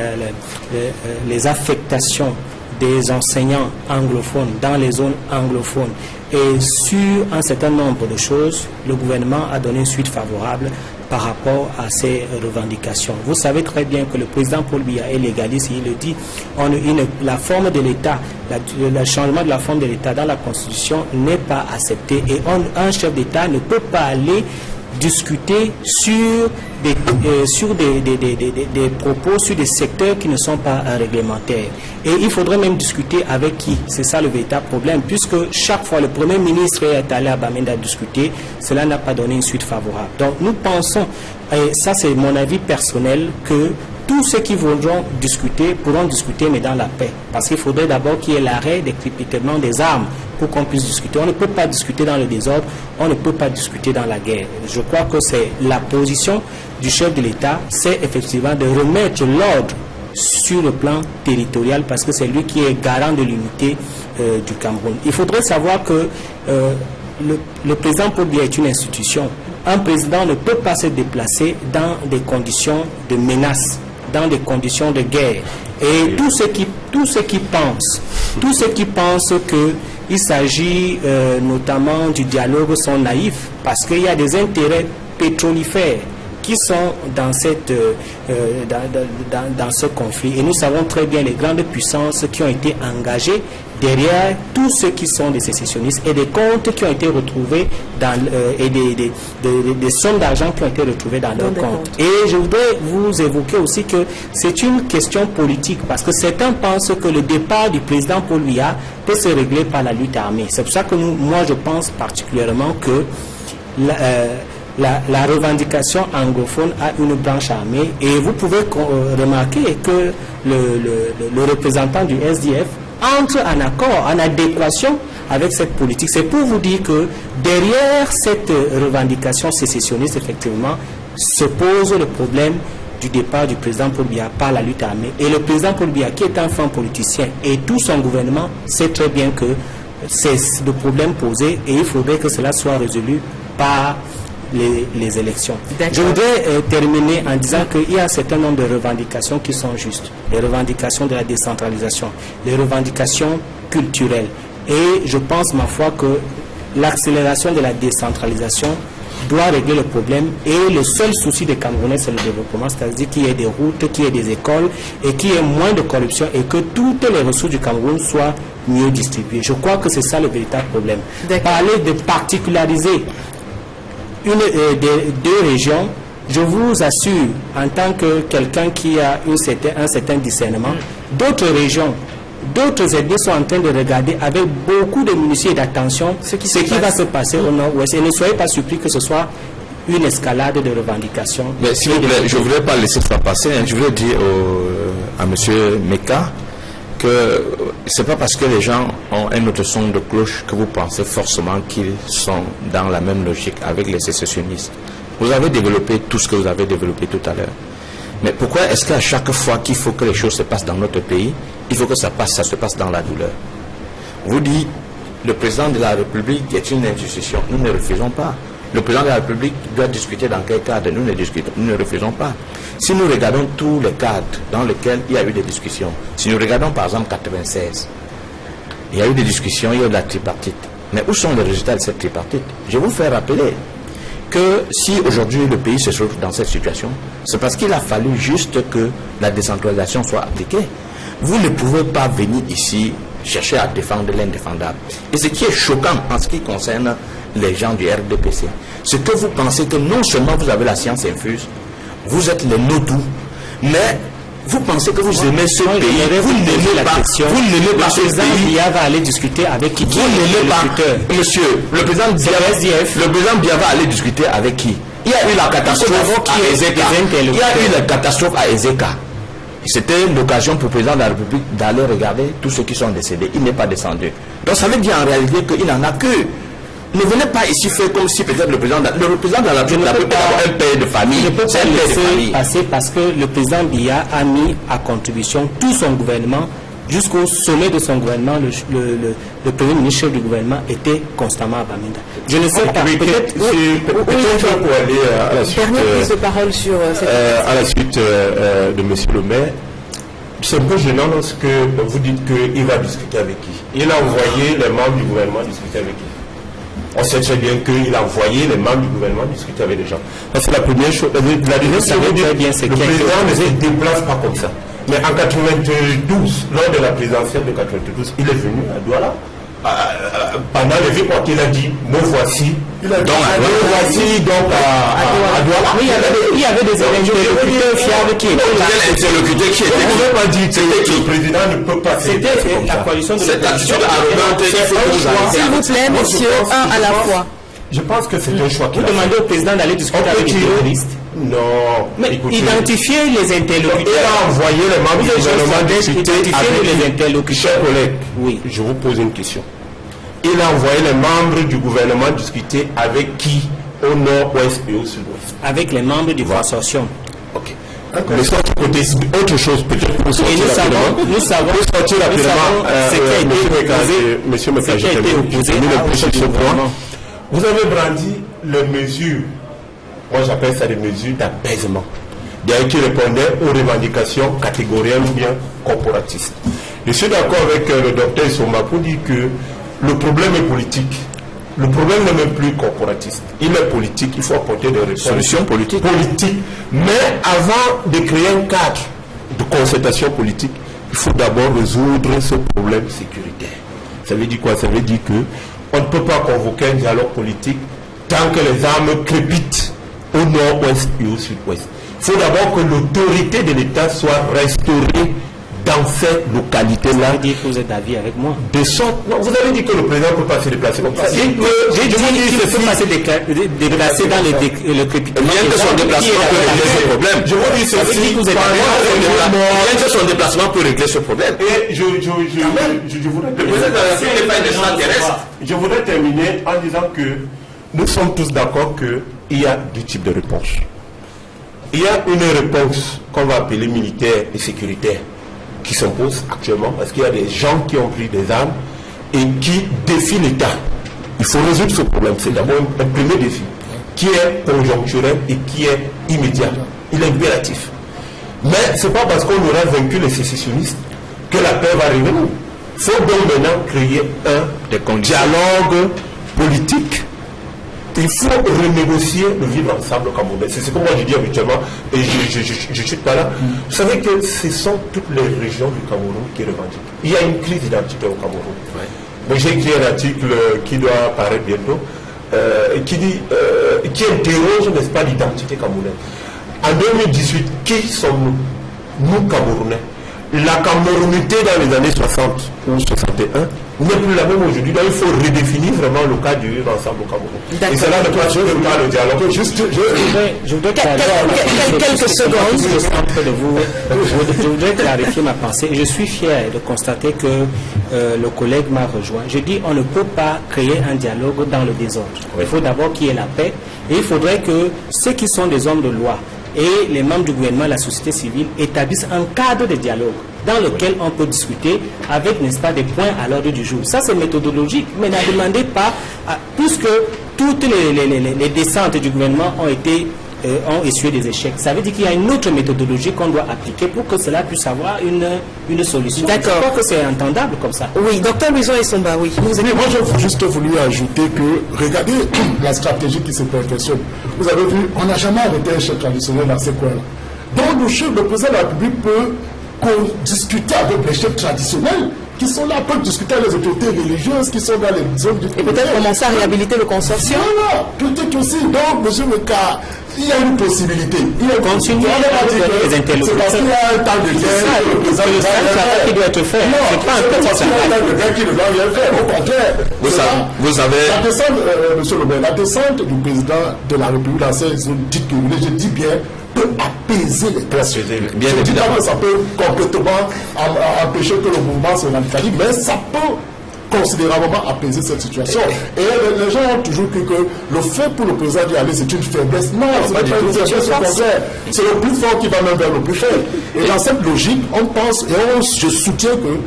les affectations des enseignants anglophones dans les zones anglophones et sur un certain nombre de choses, le gouvernement a donné une suite favorable par rapport à ces revendications. Vous savez très bien que le président Paul Biya est légaliste, il le dit, la forme de l'État, le changement de la forme de l'État dans la Constitution n'est pas accepté et un chef d'État ne peut pas aller discuter sur des propos, sur des secteurs qui ne sont pas réglementaires. Et il faudrait même discuter avec qui. C'est ça le véritable problème, puisque chaque fois le Premier ministre est allé à Bamenda discuter, cela n'a pas donné une suite favorable. Donc nous pensons, et ça c'est mon avis personnel, que tous ceux qui voudront discuter pourront discuter, mais dans la paix. Parce qu'il faudrait d'abord qu'il y ait l'arrêt des crépitements des armes pour qu'on puisse discuter. On ne peut pas discuter dans le désordre, on ne peut pas discuter dans la guerre. Je crois que c'est la position du chef de l'État, c'est effectivement de remettre l'ordre sur le plan territorial, parce que c'est lui qui est garant de l'unité du Cameroun. Il faudrait savoir que le président Paul Biya est une institution. Un président ne peut pas se déplacer dans des conditions de menace, dans des conditions de guerre. Et tous ceux qui pensent qu'il s'agit notamment du dialogue sont naïfs, parce qu'il y a des intérêts pétrolifères qui sont dans dans ce conflit. Et nous savons très bien les grandes puissances qui ont été engagées derrière tous ceux qui sont des sécessionnistes, et des comptes qui ont été retrouvés et des sommes d'argent qui ont été retrouvées dans leurs comptes. Et je voudrais vous évoquer aussi que c'est une question politique, parce que certains pensent que le départ du président Paul Biya peut se régler par la lutte armée. C'est pour ça que moi je pense particulièrement que la revendication anglophone a une branche armée, et vous pouvez remarquer que le représentant du SDF entre en accord, en adéquation avec cette politique. C'est pour vous dire que derrière cette revendication sécessionniste, effectivement, se pose le problème du départ du président Paul Biya par la lutte armée. Et le président Paul Biya, qui est un franc politicien, et tout son gouvernement sait très bien que c'est le problème posé, et il faudrait que cela soit résolu par les élections. Je voudrais terminer en disant qu'il y a un certain nombre de revendications qui sont justes. Les revendications de la décentralisation, les revendications culturelles. Et je pense, ma foi, que l'accélération de la décentralisation doit régler le problème. Et le seul souci des Camerounais, c'est le développement, c'est-à-dire qu'il y ait des routes, qu'il y ait des écoles, et qu'il y ait moins de corruption, et que toutes les ressources du Cameroun soient mieux distribuées. Je crois que c'est ça le véritable problème. Parler de particulariser des deux régions, je vous assure, en tant que quelqu'un qui a un certain discernement, d'autres régions, d'autres aidés sont en train de regarder avec beaucoup de minutie et d'attention ce qui va se passer au nord-ouest. Et ne soyez pas surpris que ce soit une escalade de revendications. Mais s'il vous plaît, je ne voudrais pas laisser ça passer. Je voudrais dire à M. Meka que ce n'est pas parce que les gens ont un autre son de cloche que vous pensez forcément qu'ils sont dans la même logique avec les sécessionnistes. Vous avez développé tout ce que vous avez développé tout à l'heure. Mais pourquoi est-ce qu'à chaque fois qu'il faut que les choses se passent dans notre pays, il faut que ça se passe dans la douleur? Vous dites, le président de la République est une institution. Nous ne refusons pas. Le président de la République doit discuter dans quel cadre? Nous ne refusons pas. Si nous regardons tous les cadres dans lesquels il y a eu des discussions, si nous regardons par exemple 96, il y a eu des discussions, il y a eu de la tripartite. Mais où sont les résultats de cette tripartite? Je vais vous faire rappeler que si aujourd'hui le pays se trouve dans cette situation, c'est parce qu'il a fallu juste que la décentralisation soit appliquée. Vous ne pouvez pas venir ici chercher à défendre l'indéfendable. Et ce qui est choquant en ce qui concerne les gens du RDPC, c'est que vous pensez que non seulement vous avez la science infuse, vous êtes les no-doux, mais vous pensez que vous aimez ce pays, vous n'aimez pas ce pays. Le président Biya va aller discuter avec qui? Vous n'aimez pas, monsieur, le président Biya va aller discuter avec qui? Il y a eu la catastrophe à Ezeka. Il y a eu la catastrophe à Ezeka. C'était l'occasion pour le président de la République d'aller regarder tous ceux qui sont décédés. Il n'est pas descendu. Donc ça veut dire en réalité qu'il n'en a que. Ne venez pas ici faire comme si peut-être le président de la République n'a pas un père de famille. Je ne peux pas laisser passer parce que le président Biya a mis à contribution tout son gouvernement. Jusqu'au sommet de son gouvernement, le premier ministre du gouvernement était constamment à Bamenda. Je ne sais pas, peut-être pour aller à la suite, dernière prise de parole sur cette à la suite de M. le maire. C'est un peu gênant lorsque vous dites qu'il va discuter avec qui. Il a envoyé les membres du gouvernement discuter avec qui. On sait très bien qu'il a envoyé les membres du gouvernement discuter avec les gens. C'est la première chose. La deuxième chose, le président ne se déplace pas comme ça. Mais en 92, lors de la présidentielle de 92, il est venu à Douala. Pendant les victoires qu'il a dit, me voici. À Douala. Oui, il y avait des interlocuteurs fiables qui étaient là. On ne peut pas dire que le président ne peut pas. C'était la coalition de cette attitude arrogante. S'il vous plaît, monsieur, un à la fois. Je pense que c'est un choix. Vous demandez au président d'aller discuter avec les terroristes? Non. Mais identifier les interlocuteurs. Il a envoyé les membres du gouvernement discuter avec les interlocuteurs. Chers collègues, oui. Je vous pose une question. Il a envoyé les membres du gouvernement discuter avec qui au nord-ouest et au sud-ouest? Avec les membres du consortium. Ok. Mais ça, autre chose peut-être pour sortir nous savons ce qui a été opposé. Vous avez brandi les mesures, moi j'appelle ça des mesures d'apaisement. qui répondait aux revendications catégorielles ou bien corporatistes. Je suis d'accord avec le docteur Issomba pour dire que le problème est politique. Le problème n'est même plus corporatiste. Il est politique, il faut apporter des réponses. Solutions politiques. Mais avant de créer un cadre de concertation politique, il faut d'abord résoudre ce problème sécuritaire. Ça veut dire quoi? Ça veut dire qu'on ne peut pas convoquer un dialogue politique tant que les armes crépitent au nord-ouest et au sud-ouest. Il faut d'abord que l'autorité de l'État soit restaurée dans cette localité-là. Vous dites que vous êtes d'avis avec moi. De sorte, non, vous avez dit que le président ne peut pas se déplacer comme ça. J'ai dit qu'il peut pas se déplacer dans le crépitement. Bien que son déplacement peut régler ce problème. Je vous dis ceci. Bien que son déplacement peut régler ce problème. Et je voudrais terminer en disant que nous sommes tous d'accord qu'il y a deux types de réponses. Il y a une réponse qu'on va appeler militaire et sécuritaire qui s'impose actuellement parce qu'il y a des gens qui ont pris des armes et qui défient l'État. Il faut résoudre ce problème. C'est d'abord un premier défi qui est conjoncturel et qui est immédiat. Il est impératif. Mais ce n'est pas parce qu'on aura vaincu les sécessionnistes que la paix va revenir. Il faut donc maintenant créer un dialogue politique. Il faut renégocier le vivre ensemble au Cameroun. C'est ce que moi je dis habituellement et je ne suis pas là. Vous savez que ce sont toutes les régions du Cameroun qui revendiquent. Il y a une crise d'identité au Cameroun. Ouais. J'ai écrit un article qui doit paraître bientôt qui interroge, n'est-ce pas, l'identité camerounaise. En 2018, qui sommes-nous? Nous, Camerounais. La Camerounité dans les années 60 ou 61 n'est plus la même aujourd'hui. Donc il faut redéfinir vraiment le cas du vivre ensemble au Cameroun. Et cela ne passe que par le dialogue. Je voudrais quelques secondes. Je voudrais clarifier ma pensée. Je suis fier de constater que le collègue m'a rejoint. Je dis on ne peut pas créer un dialogue dans le désordre. Il faut d'abord qu'il y ait la paix et il faudrait que ceux qui sont des hommes de loi et les membres du gouvernement, la société civile, établissent un cadre de dialogue dans lequel on peut discuter avec, n'est-ce pas, des points à l'ordre du jour. Ça, c'est méthodologique, mais ne demandez pas, puisque toutes les descentes du gouvernement ont essuyé des échecs. Ça veut dire qu'il y a une autre méthodologie qu'on doit appliquer pour que cela puisse avoir une solution. D'accord. Je crois que c'est entendable comme ça. Oui, docteur Louison Issomba, oui. Moi, j'ai juste voulu ajouter que, regardez la stratégie qui se perfectionne. Vous avez vu, on n'a jamais arrêté un chef traditionnel dans ces coins-là. Donc, le président de la République peut discuter avec les chefs traditionnels qui sont là, peuvent discuter avec les autorités religieuses qui sont dans les zones du et peut-être commencer à réhabiliter le consortium. Voilà, peut-être aussi. Donc, monsieur Meka, il y a une possibilité. Il y a continuer les interlocuteurs. C'est parce qu'il y a un temps de guerre. C'est ça qui doit être fait. Non, c'est pas un petit travail. Il y a un temps de guerre qui ne doit rien faire. Au contraire. Vous savez. La descente, monsieur Lebel, la descente du président de la République dans ces zones dites que je dis bien, peut apaiser les classes. Bien je ne dis pas évidemment. que ça peut complètement empêcher que le mouvement se radicalise, mais ça peut considérablement apaiser cette situation. Et les gens ont toujours cru que le fait pour le président d'y aller, c'est une faiblesse. Non, ce n'est pas une faiblesse, au contraire. C'est le plus fort qui va même vers le plus faible. Et dans cette logique, on pense et je soutiens que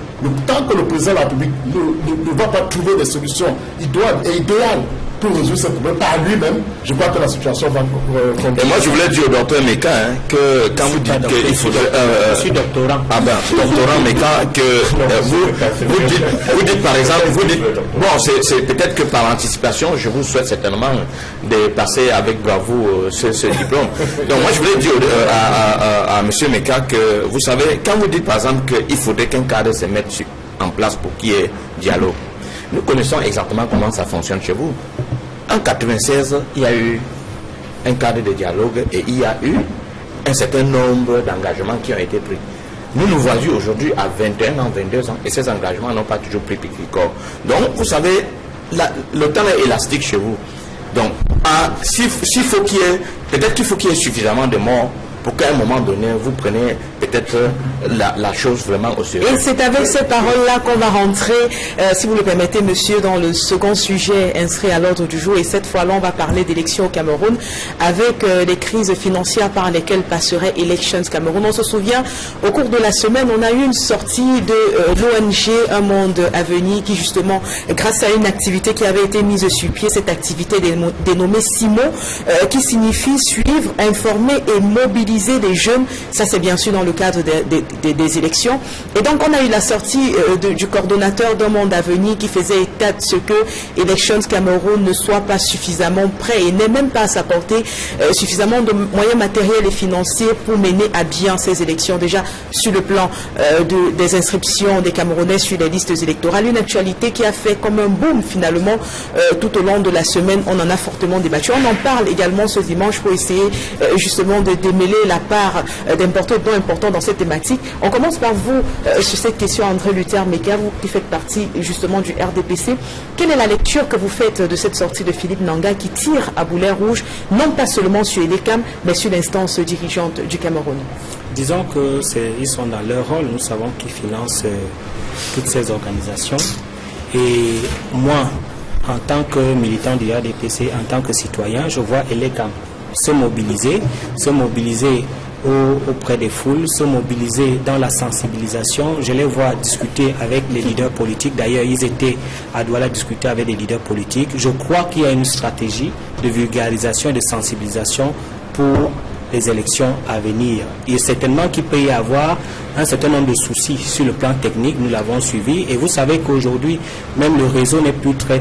tant que le président de la République ne va pas trouver des solutions idéales pour résoudre ce problème par lui-même, je crois que la situation va continuer. Et moi, je voulais dire au docteur Meka que quand vous dites qu'il faudrait... je suis doctorant. Ah ben, doctorant Meka, que vous dites par exemple, bon, c'est peut-être que par anticipation, je vous souhaite certainement de passer avec bravoure ce diplôme. Donc moi, je voulais dire à M. Meka que, vous savez, quand vous dites par exemple qu'il faudrait qu'un cadre se mette en place pour qu'il y ait dialogue, nous connaissons exactement comment ça fonctionne chez vous. En 1996, il y a eu un cadre de dialogue et il y a eu un certain nombre d'engagements qui ont été pris. Nous nous voyons aujourd'hui à 21 ans, 22 ans et ces engagements n'ont pas toujours pris piquet corps. Donc, vous savez, le temps est élastique chez vous. Donc, s'il faut qu'il y ait, peut-être qu'il faut qu'il y ait suffisamment de morts pour qu'à un moment donné, vous preniez peut-être la chose vraiment au sérieux. Et c'est avec ces paroles-là qu'on va rentrer, si vous le permettez, monsieur, dans le second sujet inscrit à l'ordre du jour. Et cette fois-là, on va parler d'élections au Cameroun avec les crises financières par lesquelles passerait Elections Cameroun. On se souvient, au cours de la semaine, on a eu une sortie de l'ONG Un Monde à Venir qui, justement, grâce à une activité qui avait été mise sur pied, cette activité dénommée SIMO, qui signifie suivre, informer et mobiliser les jeunes. Ça, c'est bien sûr dans le cadre des élections. Et donc, on a eu la sortie du coordonnateur d'Un Monde à Venir qui faisait état de ce que Elections Cameroun ne soit pas suffisamment prêt et n'ait même pas à s'apporter suffisamment de moyens matériels et financiers pour mener à bien ces élections. Déjà, sur le plan des inscriptions des Camerounais sur les listes électorales, une actualité qui a fait comme un boom finalement tout au long de la semaine. On en a fortement débattu. On en parle également ce dimanche pour essayer justement de démêler la part d'important et de non important dans cette thématique. On commence par vous sur cette question, André Luther Meka, vous qui faites partie justement du RDPC. Quelle est la lecture que vous faites de cette sortie de Philippe Nanga qui tire à boulet rouge, non pas seulement sur ELECAM, mais sur l'instance dirigeante du Cameroun? Disons qu'ils sont dans leur rôle. Nous savons qu'ils financent toutes ces organisations. Et moi, en tant que militant du RDPC, en tant que citoyen, je vois ELECAM se mobiliser auprès des foules, se mobiliser dans la sensibilisation. Je les vois discuter avec les leaders politiques. D'ailleurs, ils étaient à Douala discuter avec les leaders politiques. Je crois qu'il y a une stratégie de vulgarisation et de sensibilisation pour les élections à venir. Et certainement qu'il peut y avoir un certain nombre de soucis sur le plan technique, nous l'avons suivi, et vous savez qu'aujourd'hui, même le réseau n'est plus très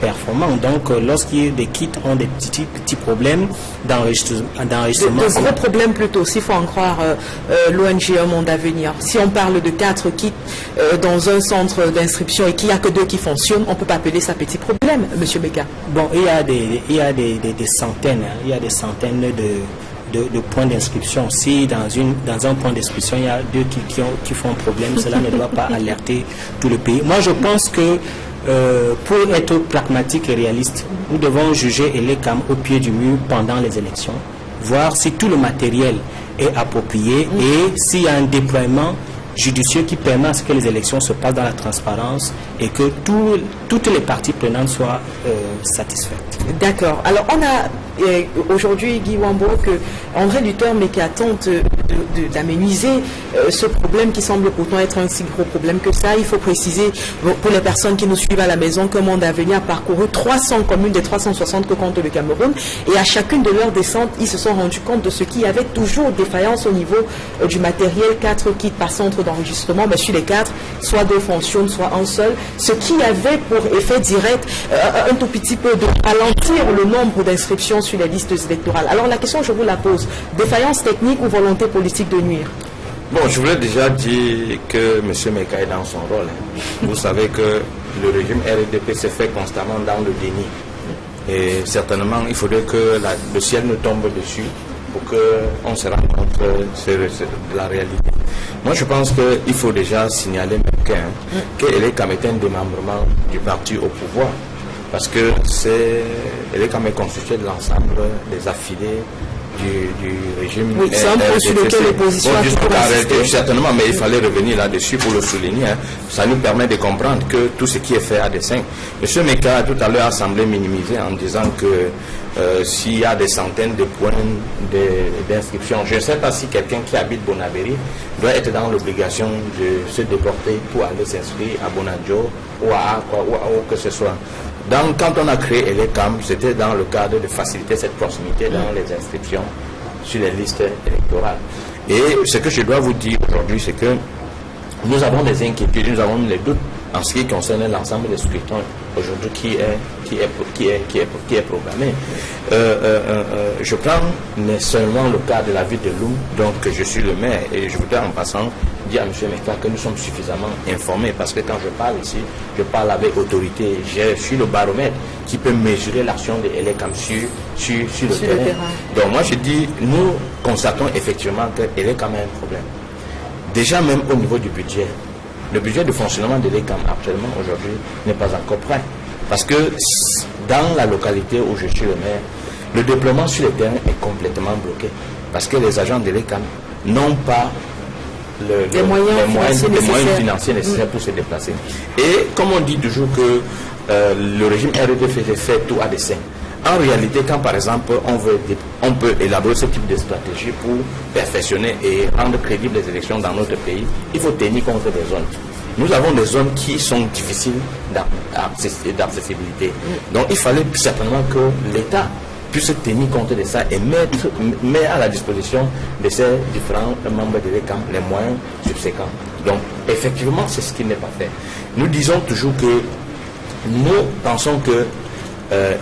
performant. Donc, lorsqu'il y a des kits ont des petits problèmes d'enregistrement. De gros problèmes plutôt, s'il faut en croire l'ONG Un Monde à Venir. Si on parle de 4 kits dans un centre d'inscription et qu'il n'y a que 2 qui fonctionnent, on ne peut pas appeler ça petit problème, monsieur Meka. Bon, il y a des centaines, il y a des centaines de points d'inscription. Si dans un point d'inscription, il y a 2 qui font problème, cela ne doit pas alerter tout le pays. Moi, je pense que pour être pragmatique et réaliste, nous devons juger ELECAM au pied du mur pendant les élections, voir si tout le matériel est approprié et s'il y a un déploiement judicieux qui permet à ce que les élections se passent dans la transparence et que toutes les parties prenantes soient satisfaites. D'accord. Alors, on a aujourd'hui, Guy Wambo, que André Luther Meka tente d'aménuiser ce problème qui semble pourtant être un si gros problème que ça. Il faut préciser, pour les personnes qui nous suivent à la maison, qu'Un Monde à Venir a parcouru 300 communes des 360 que compte le Cameroun, et à chacune de leurs descentes, ils se sont rendus compte de ce qu'il y avait toujours défaillance au niveau du matériel. 4 kits par centre d'enregistrement, mais sur les 4, soit 2 fonctionnent, soit un seul, ce qui avait pour effet direct un tout petit peu de ralentir le nombre d'inscriptions sur les listes électorales. Alors la question, je vous la pose, défaillance technique ou volonté politique de nuire? Bon, je voulais déjà dire que M. Meka est dans son rôle. Vous savez que le régime RDP se fait constamment dans le déni. Et certainement, il faudrait que le ciel nous tombe dessus pour qu'on se rende compte de la réalité. Moi, je pense qu'il faut déjà signaler que ELECAM est un démembrement du parti au pouvoir. Parce que ELECAM est constitué de l'ensemble des affiliés du régime. Oui, c'est un point sur lequel l'opposition a toujours insisté. Certainement, mais il fallait revenir là-dessus pour le souligner. Ça nous permet de comprendre que tout ce qui est fait à dessein. M. Meka, tout à l'heure, a semblé minimiser en disant que s'il y a des centaines de points d'inscription, je ne sais pas si quelqu'un qui habite Bonabéry doit être dans l'obligation de se déporter pour aller s'inscrire à Bonadjo ou à que ce soit. Donc, quand on a créé ELECAM, c'était dans le cadre de faciliter cette proximité dans les inscriptions sur les listes électorales. Et ce que je dois vous dire aujourd'hui, c'est que nous avons des inquiétudes, nous avons les doutes en ce qui concerne l'ensemble des scrutins aujourd'hui qui est programmé. Je prends mais seulement le cas de la ville de Loum, donc je suis le maire, et je voudrais en passant dire à M. Meka que nous sommes suffisamment informés, parce que quand je parle ici, je parle avec autorité. Je suis le baromètre qui peut mesurer l'action de ELECAM sur le terrain. Donc moi je dis, nous constatons effectivement que ELECAM a un problème. Déjà même au niveau du budget. Le budget de fonctionnement de l'ELECAM actuellement aujourd'hui n'est pas encore prêt. Parce que dans la localité où je suis le maire, le déploiement sur le terrain est complètement bloqué. Parce que les agents de l'ELECAM n'ont pas les moyens financiers nécessaires pour se déplacer. Et comme on dit toujours que le régime RDP fait tout à dessein. En réalité, quand par exemple on peut élaborer ce type de stratégie pour perfectionner et rendre crédibles les élections dans notre pays, il faut tenir compte des zones. Nous avons des zones qui sont difficiles d'accessibilité. Donc il fallait certainement que l'État puisse tenir compte de ça et mettre à la disposition de ces différents membres de l'ECAM les moyens subséquents. Donc effectivement, c'est ce qui n'est pas fait. Nous disons toujours que nous pensons que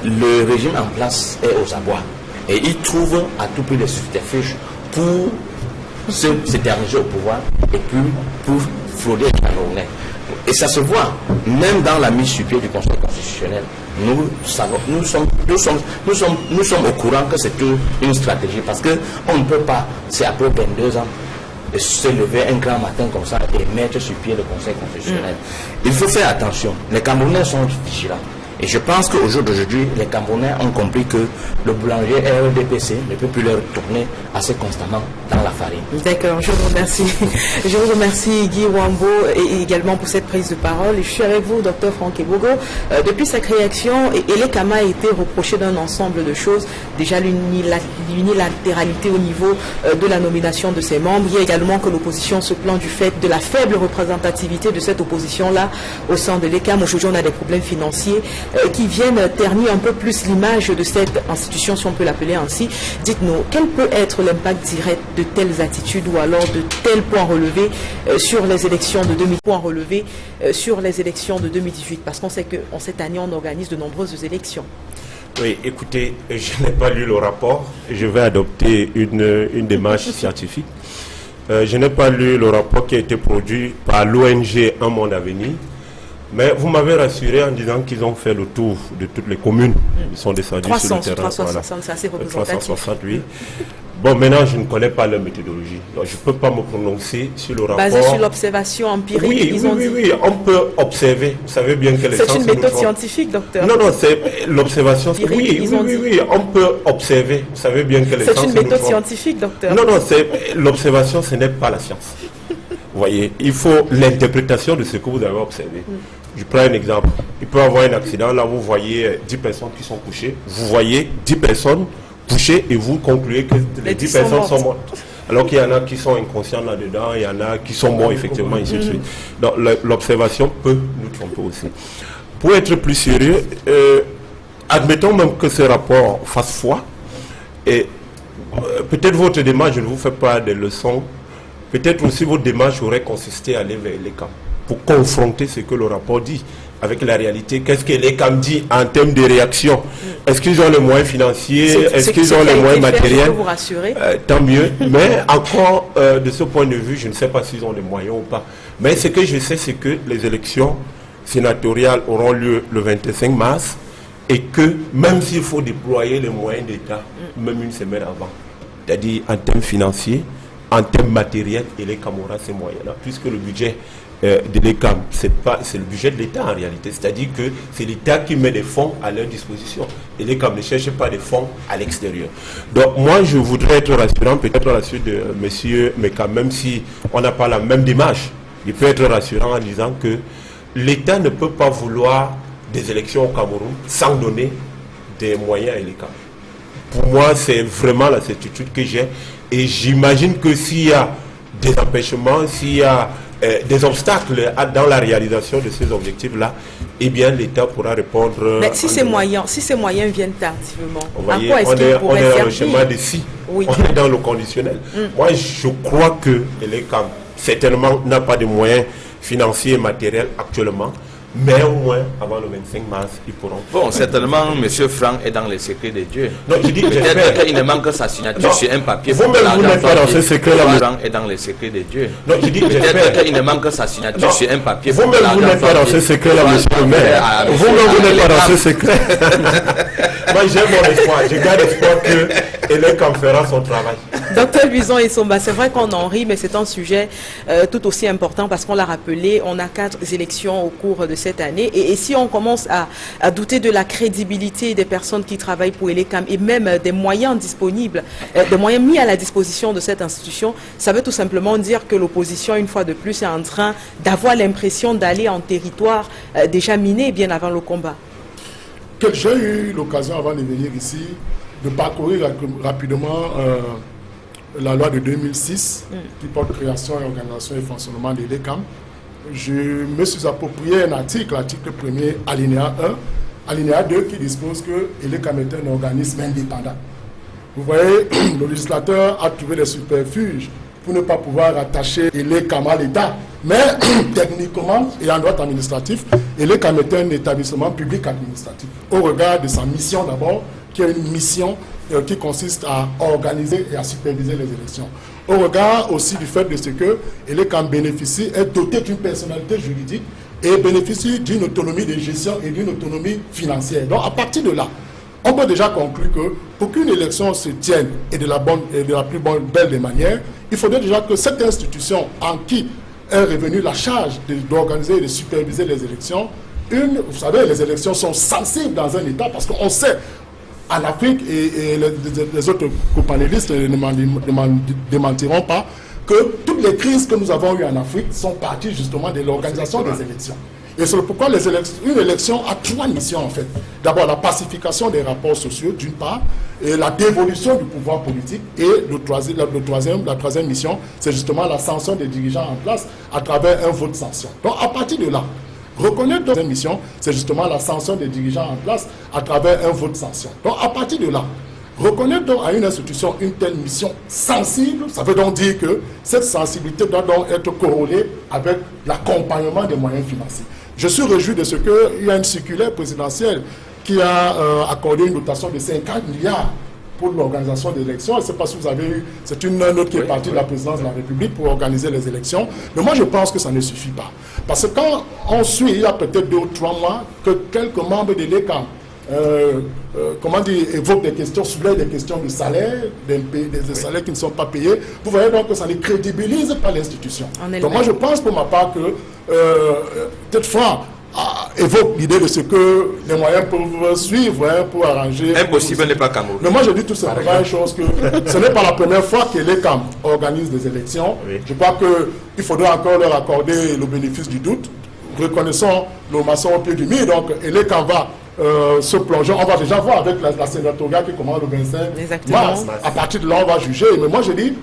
le régime en place est aux abois et il trouve à tout prix des subterfuges pour s'éterniser au pouvoir et puis pour frauder les Camerounais. Et ça se voit même dans la mise sur pied du Conseil constitutionnel. Nous sommes au courant que c'est une stratégie parce qu'on ne peut pas, c'est après 22 ans, se lever un grand matin comme ça et mettre sur pied le Conseil constitutionnel. Il faut faire attention. Les Camerounais sont vigilants. Et je pense qu'au jour d'aujourd'hui, les Camerounais ont compris que le boulanger RDPC ne peut plus leur tourner assez constamment dans la farine. D'accord, je vous remercie. Je vous remercie Guy Wambo et également pour cette prise de parole. Et je suis avec vous, Dr Franck Ebogo. Depuis sa création, l'ECAM a été reproché d'un ensemble de choses. Déjà l'unilatéralité au niveau de la nomination de ses membres. Il y a également que l'opposition se plaint du fait de la faible représentativité de cette opposition-là au sein de l'ECAM. Aujourd'hui, on a des problèmes financiers qui viennent ternir un peu plus l'image de cette institution, si on peut l'appeler ainsi. Dites-nous, quel peut être l'impact direct de telles attitudes ou alors de tels points relevés sur les élections de 2018, parce qu'on sait qu'en cette année, on organise de nombreuses élections. Oui, écoutez, je n'ai pas lu le rapport. Je vais adopter une démarche scientifique. Je n'ai pas lu le rapport qui a été produit par l'ONG Un Monde à Venir. Mais vous m'avez rassuré en disant qu'ils ont fait le tour de toutes les communes. Ils sont descendus sur le terrain. 360, c'est assez représentatif. 360, oui. Bon, maintenant, je ne connais pas leur méthodologie. Donc, je ne peux pas me prononcer sur le rapport. Basé sur l'observation empirique, oui, on peut observer. Vous savez bien que les sciences... C'est une méthode scientifique, docteur. Non, c'est l'observation. Oui, on peut observer. Vous savez bien que les sciences... C'est une méthode scientifique, docteur. Non, c'est l'observation, ce n'est pas la science. Vous voyez, il faut l'interprétation de ce que vous avez observé. Je prends un exemple. Il peut y avoir un accident, là vous voyez 10 personnes qui sont couchées. Vous voyez 10 personnes couchées et vous concluez que les 10 personnes sont mortes. Alors qu'il y en a qui sont inconscients là-dedans, il y en a qui sont morts effectivement, ainsi de suite. Donc l'observation peut nous tromper aussi. Pour être plus sérieux, admettons même que ce rapport fasse foi. Et peut-être votre démarche, je ne vous fais pas des leçons. Peut-être aussi votre démarche aurait consisté à aller vers l'ECAM pour confronter ce que le rapport dit avec la réalité. Qu'est-ce que l'ECAM dit en termes de réaction? Est-ce qu'ils ont les moyens financiers? Est-ce qu'ils ont les moyens matériels? Vous rassurer. Tant mieux. Mais encore, de ce point de vue, je ne sais pas s'ils ont les moyens ou pas. Mais ce que je sais, c'est que les élections sénatoriales auront lieu le 25 mars et que même s'il faut déployer les moyens d'État, même une semaine avant, c'est-à-dire en termes financiers, en termes matériels, et l'ECAM aura ces moyens-là, puisque le budget de l'ECAM, c'est le budget de l'État en réalité. C'est-à-dire que c'est l'État qui met des fonds à leur disposition. Et l'ECAM ne cherche pas des fonds à l'extérieur. Donc moi, je voudrais être rassurant, peut-être à la suite de M. Meka, même si on n'a pas la même démarche, il peut être rassurant en disant que l'État ne peut pas vouloir des élections au Cameroun sans donner des moyens à l'ECAM. Pour moi, c'est vraiment la certitude que j'ai. Et j'imagine que s'il y a des empêchements, s'il y a des obstacles dans la réalisation de ces objectifs-là, eh bien l'État pourra répondre... Mais si ces moyens viennent tardivement, voyez, à quoi est-ce qu'il pourrait servir? On est dans le schéma de si, on est dans le conditionnel. Moi, je crois que l'ECAM, certainement, n'a pas de moyens financiers et matériels actuellement, mais au moins, avant le 25 mars, ils pourront... Bon, certainement, M. Franck est dans les secrets de Dieu. Non, je dis, peut-être qu'il ne manque que sa signature sur un papier. Vous-même, vous n'êtes pas dans ce secret-là. M. Franck est dans les secrets de Dieu. Non, je dis, peut-être qu'il ne manque que sa signature sur un papier. Vous-même, vous n'êtes pas dans ce secret-là, monsieur le maire. Vous-même, vous n'êtes pas dans ce secret. Moi, j'ai mon espoir. Je garde espoir que l'ECAM fera son travail. Docteur Luison Essomba, c'est vrai qu'on en rit, mais c'est un sujet tout aussi important parce qu'on l'a rappelé, on a 4 élections au cours de cette année. Et si on commence à douter de la crédibilité des personnes qui travaillent pour ELECAM et même des moyens disponibles, des moyens mis à la disposition de cette institution, ça veut tout simplement dire que l'opposition, une fois de plus, est en train d'avoir l'impression d'aller en territoire déjà miné bien avant le combat. J'ai eu l'occasion, avant de venir ici, de parcourir rapidement la loi de 2006 qui porte création et organisation et fonctionnement de l'ELECAM. Je me suis approprié un article 1er, alinéa 1, alinéa 2, qui dispose que l'ELECAM est un organisme indépendant. Vous voyez, le législateur a trouvé des superfuges pour ne pas pouvoir attacher l'ELECAM à l'État. Mais techniquement et en droit administratif, l'ELECAM est un établissement public administratif. Au regard de sa mission d'abord, qui est une mission qui consiste à organiser et à superviser les élections. Au regard aussi du fait de ce que l'ELECAM bénéficie, est doté d'une personnalité juridique et bénéficie d'une autonomie de gestion et d'une autonomie financière. Donc à partir de là, on peut déjà conclure que pour qu'une élection se tienne et de la plus belle des manières, il faudrait déjà que cette institution en qui est revenue la charge d'organiser et de superviser les élections, vous savez, les élections sont sensibles dans un État parce qu'on sait, en Afrique, et les autres copanélistes ne démentiront pas, que toutes les crises que nous avons eues en Afrique sont parties justement de l'organisation des élections. Et c'est pourquoi une élection a 3 missions en fait. D'abord la pacification des rapports sociaux d'une part, et la dévolution du pouvoir politique, et la troisième mission, c'est justement la sanction des dirigeants en place à travers un vote sanction. Donc à partir de là, reconnaître la mission, c'est justement la sanction des dirigeants en place à travers un vote sanction. Donc à partir de là, reconnaître donc à une institution une telle mission sensible, ça veut donc dire que cette sensibilité doit donc être corrélée avec l'accompagnement des moyens financiers. Je suis réjoui de ce qu'il y a une circulaire présidentielle qui a accordé une dotation de 50 milliards pour l'organisation des élections. Je ne sais pas si vous avez eu, c'est une note qui est partie de la présidence de la République pour organiser les élections. Mais moi, je pense que ça ne suffit pas. Parce que quand on suit, il y a peut-être 2 ou 3 mois, que quelques membres de l'ELECAM évoquent des questions, soulèvent des questions de salaire, des salaires qui ne sont pas payés. Vous voyez donc que ça ne crédibilise pas l'institution. Donc moi, je pense pour ma part que toutefois, évoque l'idée de ce que les moyens peuvent suivre pour arranger... Impossible n'est pas Cameroun. Mais moi je dis tout simplement une chose, que ce n'est pas la première fois que l'ELECAM organise des élections. Oui. Je crois qu'il faudra encore leur accorder le bénéfice du doute. Reconnaissons le maçon au pied du mur, donc l'ELECAM va se plonger. On va déjà voir avec la sénatoriale qui commence le 25 mars. À partir de là, on va juger. Mais moi je dis,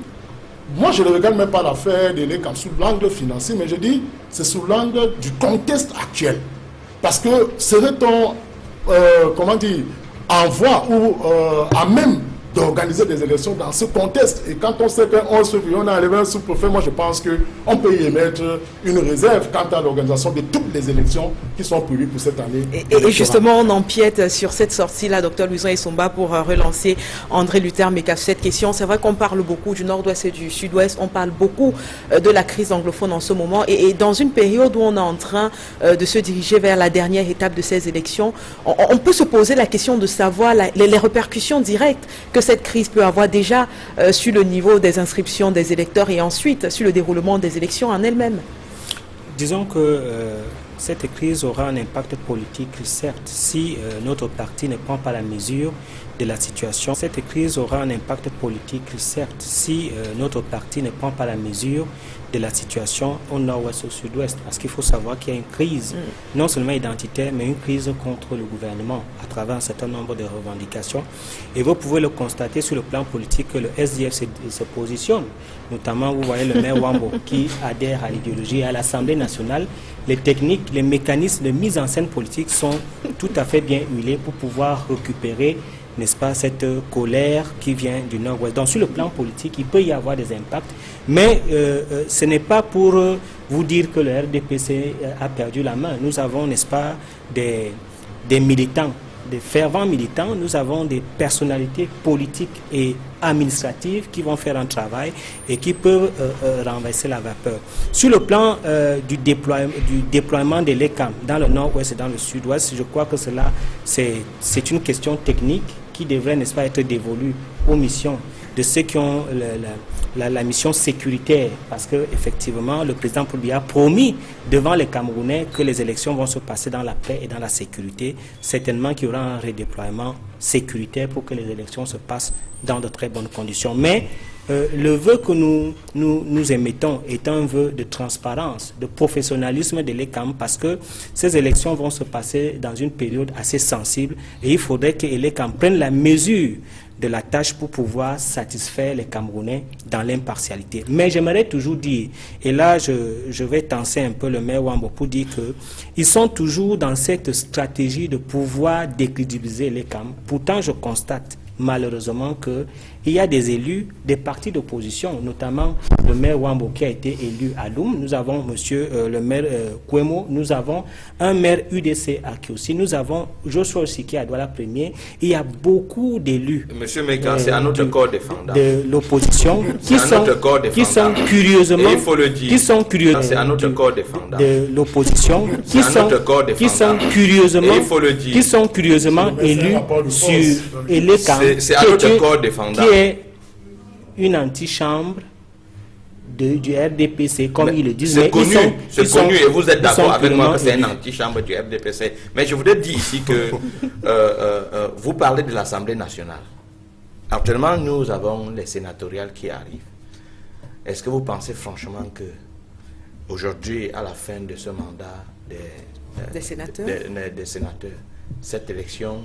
moi, je ne regarde même pas l'affaire de l'ELECAM sous l'angle financier, mais je dis c'est sous l'angle du contexte actuel. Parce que serait-on, en voie ou à même d'organiser des élections dans ce contexte? Et quand on sait qu'un 11 février, on a enlevé un sous-préfet, moi je pense qu'on peut y émettre une réserve quant à l'organisation de toutes les élections qui sont prévues pour cette année. Et justement, on empiète sur cette sortie-là, Dr Luison Essomba, pour relancer André Luther Meka sur cette question. C'est vrai qu'on parle beaucoup du nord-ouest et du sud-ouest, on parle beaucoup de la crise anglophone en ce moment. Et dans une période où on est en train de se diriger vers la dernière étape de ces élections, on peut se poser la question de savoir les répercussions directes que cette crise peut avoir déjà sur le niveau des inscriptions des électeurs et ensuite sur le déroulement des élections en elles-mêmes. Disons que cette crise aura un impact politique, certes, si notre parti ne prend pas la mesure de la situation. Cette crise aura un impact politique, certes, si notre parti ne prend pas la mesure de la situation au nord-ouest, au sud-ouest. Parce qu'il faut savoir qu'il y a une crise, non seulement identitaire, mais une crise contre le gouvernement à travers un certain nombre de revendications. Et vous pouvez le constater sur le plan politique que le SDF se positionne. Notamment, vous voyez le maire Wambo qui adhère à l'idéologie. À l'Assemblée nationale, les techniques, les mécanismes de mise en scène politique sont tout à fait bien huilés pour pouvoir récupérer, n'est-ce pas, cette colère qui vient du nord-ouest. Donc sur le plan politique, il peut y avoir des impacts, mais ce n'est pas pour vous dire que le RDPC a perdu la main. Nous avons, n'est-ce pas, des militants, des fervents militants, nous avons des personnalités politiques et administratives qui vont faire un travail et qui peuvent renverser la vapeur. Sur le plan du déploiement de l'ELECAM dans le nord-ouest et dans le sud-ouest, je crois que cela, c'est une question technique qui devrait, n'est-ce pas, être dévolue aux missions de ceux qui ont la mission sécuritaire, parce que effectivement le président Poul-Biya a promis devant les Camerounais que les élections vont se passer dans la paix et dans la sécurité. Certainement qu'il y aura un redéploiement sécuritaire pour que les élections se passent dans de très bonnes conditions. Mais le vœu que nous émettons est un vœu de transparence, de professionnalisme de l'ECAM, parce que ces élections vont se passer dans une période assez sensible et il faudrait que l'ECAM prenne la mesure de la tâche pour pouvoir satisfaire les Camerounais dans l'impartialité. Mais j'aimerais toujours dire, et là je vais tenser un peu le maire Wambo pour dire qu'ils sont toujours dans cette stratégie de pouvoir décrédibiliser l'ECAM. Pourtant je constate malheureusement qu'il y a des élus des partis d'opposition, notamment le maire Wambo qui a été élu à Loum, nous avons le maire Kwemo, nous avons un maire UDC à Kiossi, nous avons Joshua Siki à Douala Premier. Il y a beaucoup d'élus Monsieur Meka, c'est un autre corps défendant de l'opposition qui sont curieusement, il faut le dire, qui sont curieux c'est un autre corps défendant de l'opposition qui sont curieusement, il faut le dire, qui sont curieusement élus sur l'ECAM, c'est un autre corps défendant, qui est une antichambre du RDPC, comme ils le disent. C'est connu, et vous êtes d'accord avec moi que c'est une antichambre du RDPC. Mais je voudrais dire ici que vous parlez de l'Assemblée nationale. Actuellement, nous avons les sénatoriales qui arrivent. Est-ce que vous pensez franchement que aujourd'hui, à la fin de ce mandat des sénateurs, cette élection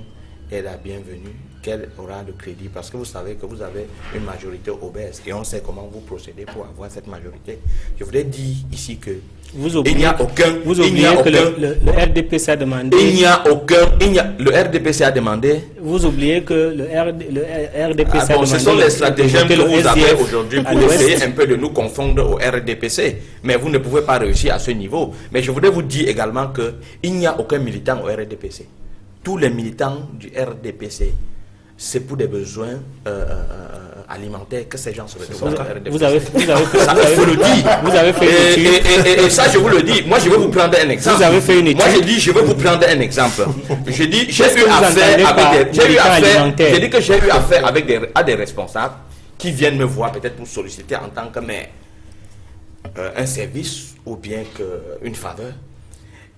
est la bienvenue, qu'elle aura de crédit, parce que vous savez que vous avez une majorité obèse et on sait comment vous procédez pour avoir cette majorité. Je voudrais dire ici que il n'y a aucun, le RDPC a demandé. Le RDPC a demandé. Vous oubliez que le RDPC a demandé. Ce sont les stratagèmes que vous avez aujourd'hui pour essayer un peu de nous confondre au RDPC, mais vous ne pouvez pas réussir à ce niveau. Mais je voudrais vous dire également que il n'y a aucun militant au RDPC. Tous les militants du RDPC, c'est pour des besoins alimentaires que ces gens se retrouvent dans le RDPC. Vous avez fait une étude. Et ça, je vous le dis. Moi, je vais vous prendre un exemple. Vous avez fait une étude. Moi, je dis, je vais vous prendre un exemple. Je dis, j'ai eu affaire avec des responsables qui viennent me voir peut-être pour solliciter en tant que maire un service ou bien une faveur.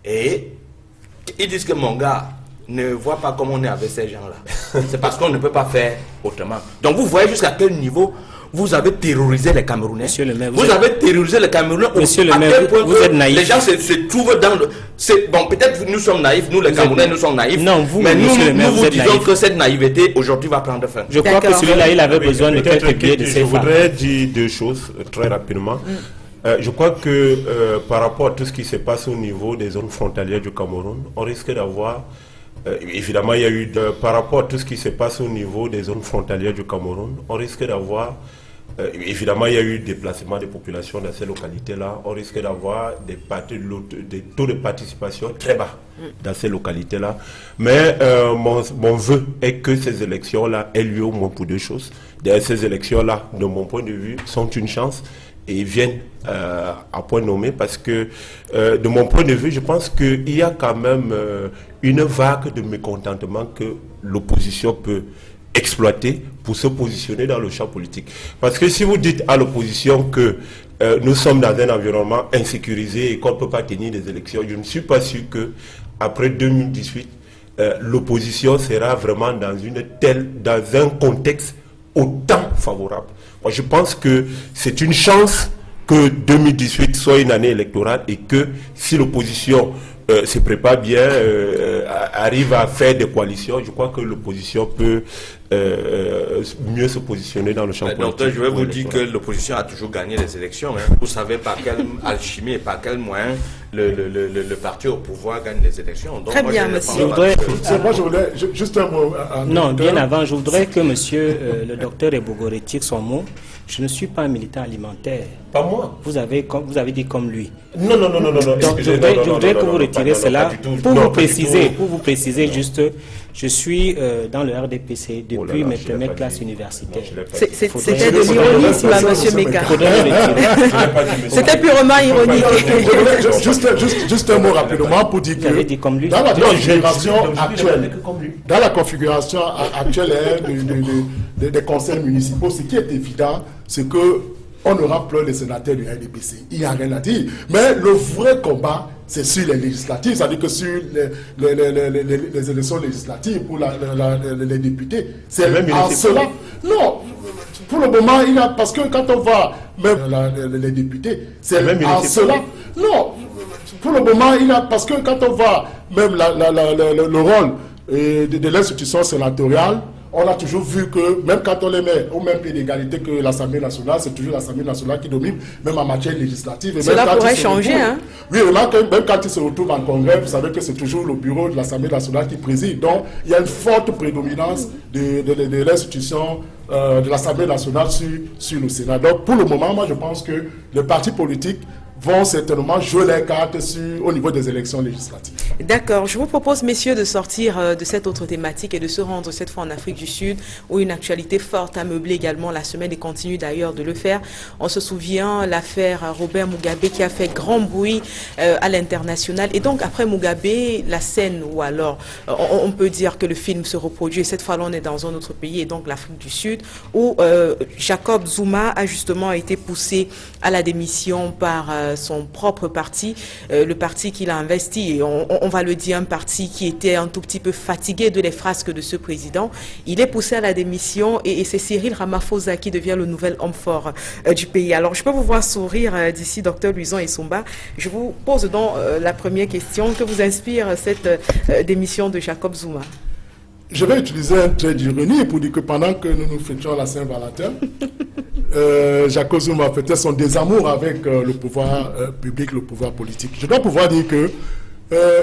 Et ils disent que mon gars ne voit pas comment on est avec ces gens-là. C'est parce qu'on ne peut pas faire autrement. Donc vous voyez jusqu'à quel niveau vous avez terrorisé les Camerounais. Monsieur le maire, vous avez terrorisé les Camerounais. Monsieur le maire, vous êtes naïf. Les gens se trouvent dans le... Bon, peut-être nous sommes naïfs, nous les Camerounais, nous sommes naïfs. Non, vous, mais monsieur le maire, nous vous disons que cette naïveté aujourd'hui va prendre fin. Je crois que celui-là, il avait besoin de quelques pieds de ses Je voudrais dire deux choses très rapidement. Je crois que par rapport à tout ce qui se passe au niveau des zones frontalières du Cameroun, on risque d'avoir... évidemment, il y a eu, par rapport à tout ce qui se passe au niveau des zones frontalières du Cameroun, on risque d'avoir, évidemment, il y a eu des déplacements des populations dans ces localités-là, on risque d'avoir des taux de participation très bas dans ces localités-là. Mais mon vœu est que ces élections-là aient lieu au moins pour deux choses. Ces élections-là, de mon point de vue, sont une chance et viennent à point nommé parce que, de mon point de vue, je pense qu'il y a quand même une vague de mécontentement que l'opposition peut exploiter pour se positionner dans le champ politique. Parce que si vous dites à l'opposition que nous sommes dans un environnement insécurisé et qu'on ne peut pas tenir des élections, je ne suis pas sûr que après 2018, l'opposition sera vraiment dans un contexte autant favorable. Moi, je pense que c'est une chance que 2018 soit une année électorale et que si l'opposition se prépare bien, arrive à faire des coalitions, je crois que l'opposition peut mieux se positionner dans le champ politique. Docteur, je vais vous dire que l'opposition a toujours gagné les élections. Hein. Vous savez par quelle alchimie et par quel moyen le parti au pouvoir gagne les élections. Donc, très bien, monsieur. Moi, je voudrais juste un mot. Non, bien avant, je voudrais que monsieur le docteur Ebogo retire son mot. Je ne suis pas un militant alimentaire. Pas moi. Vous avez dit comme lui. Non. Donc, je voudrais que vous retirez cela pour vous préciser juste. Je suis dans le RDPC depuis mes premières classes universitaires. C'était de l'ironisme, M. Meka. C'était purement ironique. Juste un mot rapidement pour dire que dans la configuration actuelle des conseils municipaux, ce qui est évident, c'est que on aura plein de sénateurs du RDPC. Il n'y a rien à dire. Mais le vrai combat, c'est sur les législatives. C'est-à-dire que sur les élections législatives pour les députés. C'est en cela. Non, pour le moment, parce que quand on va même les députés, c'est en cela. Non, pour le moment, parce que quand on va même le rôle de l'institution sénatoriale, on a toujours vu que même quand on les met au même pied d'égalité que l'Assemblée nationale, c'est toujours l'Assemblée nationale qui domine, même en matière législative. Et cela pourrait changer, hein? Oui, même quand ils se retrouvent en congrès, vous savez que c'est toujours le bureau de l'Assemblée nationale qui préside. Donc, il y a une forte prédominance de l'institution de l'Assemblée nationale sur le Sénat. Donc, pour le moment, moi, je pense que les partis politiques vont certainement jouer les cartes au niveau des élections législatives. D'accord. Je vous propose, messieurs, de sortir de cette autre thématique et de se rendre cette fois en Afrique du Sud, où une actualité forte a meublé également la semaine et continue d'ailleurs de le faire. On se souvient l'affaire Robert Mugabe qui a fait grand bruit à l'international. Et donc, après Mugabe, la scène, ou alors, on peut dire que le film se reproduit. Et cette fois-là, on est dans un autre pays, et donc l'Afrique du Sud, où Jacob Zuma a justement été poussé à la démission par son propre parti, le parti qu'il a investi, et on va le dire, un parti qui était un tout petit peu fatigué de les frasques de ce président. Il est poussé à la démission et c'est Cyril Ramaphosa qui devient le nouvel homme fort du pays. Alors, je peux vous voir sourire d'ici, docteur Luison Essomba. Je vous pose donc la première question. Que vous inspire cette démission de Jacob Zuma? Je vais utiliser un trait d'ironie pour dire que pendant que nous fêtions la Saint-Valentin, Jacob Zuma fêtait son désamour avec le pouvoir public, le pouvoir politique. Je dois pouvoir dire que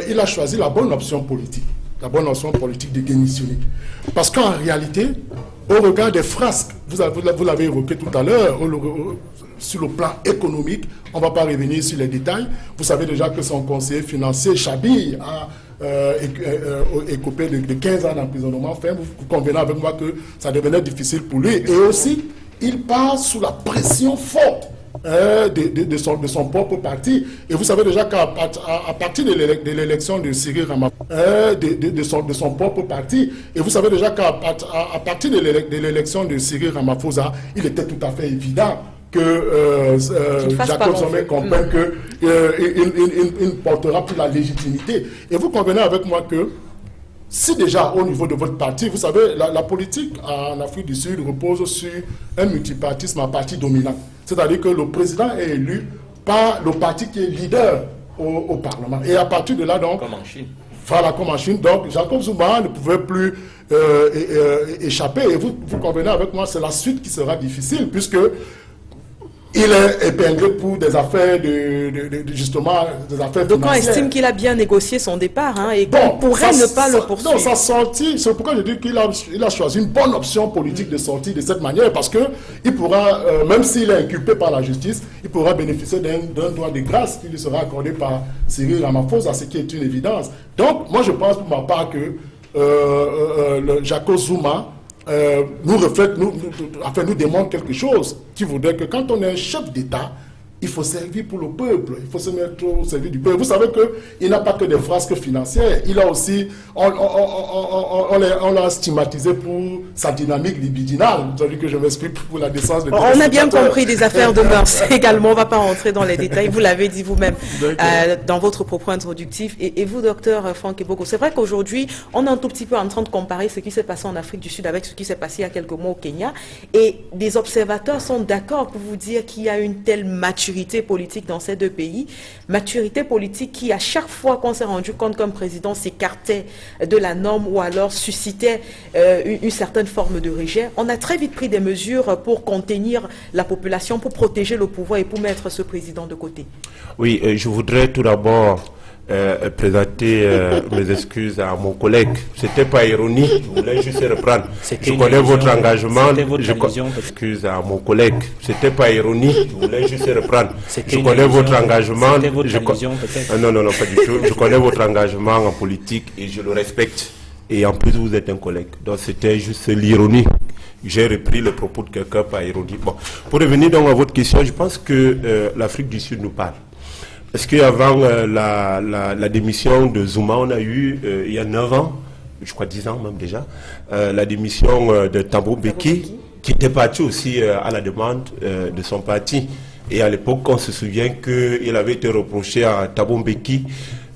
il a choisi la bonne option politique de démissionner. Parce qu'en réalité, au regard des frasques, vous l'avez évoqué tout à l'heure, sur le plan économique, on ne va pas revenir sur les détails. Vous savez déjà que son conseiller financier, Chabi, a écopé de 15 ans d'emprisonnement ferme. Vous convenez avec moi que ça devenait difficile pour lui. Et aussi, il part sous la pression forte de son propre parti. Et vous savez déjà qu'à partir de l'élection de Cyril Ramaphosa, de son propre parti, et vous savez déjà qu'à partir de l'élection de Cyril Ramaphosa, il était tout à fait évident que Jacob Zuma comprenne qu'il portera pour la légitimité. Et vous convenez avec moi que si déjà au niveau de votre parti, vous savez, la politique en Afrique du Sud repose sur un multipartisme à parti dominant. C'est-à-dire que le président est élu par le parti qui est leader au Parlement. Et à partir de là, donc... Comme en Chine. Voilà, comme en Chine. Donc, Jacob Zuma ne pouvait plus échapper. Et vous convenez avec moi, c'est la suite qui sera difficile, puisque il est épinglé pour des affaires justement des affaires donc financières. on estime qu'il a bien négocié son départ, hein, et qu'on pourrait ne pas le poursuivre. Non, sa sortie, c'est pourquoi je dis qu'il a choisi une bonne option politique de sortie de cette manière, parce que il pourra, même s'il est inculpé par la justice, il pourra bénéficier d'un droit de grâce qui lui sera accordé par Cyril Ramaphosa, ce qui est une évidence. Donc, moi je pense pour ma part que Jacob Zuma nous démontre quelque chose qui voudrait que quand on est un chef d'État, il faut servir pour le peuple, il faut se mettre au service du peuple. Vous savez qu'il n'a pas que des frasques financières, il a aussi, on l'a stigmatisé pour sa dynamique libidinale. Vous avez dit que je m'explique pour la décence de... On a bien compris des affaires de mœurs également, on ne va pas rentrer dans les détails, vous l'avez dit vous-même dans votre propos introductif. Et vous, docteur Franck Ebogo, c'est vrai qu'aujourd'hui, on est un tout petit peu en train de comparer ce qui s'est passé en Afrique du Sud avec ce qui s'est passé il y a quelques mois au Kenya, et des observateurs sont d'accord pour vous dire qu'il y a une telle maturité politique dans ces deux pays, maturité politique qui, à chaque fois qu'on s'est rendu compte qu'un président s'écartait de la norme ou alors suscitait une certaine forme de rejet, on a très vite pris des mesures pour contenir la population, pour protéger le pouvoir et pour mettre ce président de côté. Oui, je voudrais tout d'abord présenter mes excuses à mon collègue. C'était pas ironie, je voulais juste reprendre. Je connais votre engagement. Excuse à mon collègue. C'était pas ironie, je voulais juste reprendre. Je connais votre engagement. Non, non, pas du tout. Je connais votre engagement en politique et je le respecte. et en plus vous êtes un collègue. Donc c'était juste l'ironie. J'ai repris le propos de quelqu'un par ironie. Bon, pour revenir donc à votre question, je pense que l'Afrique du Sud nous parle. Parce qu'avant la démission de Zuma, on a eu, il y a 9 ans, je crois 10 ans même déjà, la démission de Thabo Mbeki, qui était parti aussi à la demande de son parti. Et à l'époque, on se souvient qu'il avait été reproché à Thabo Mbeki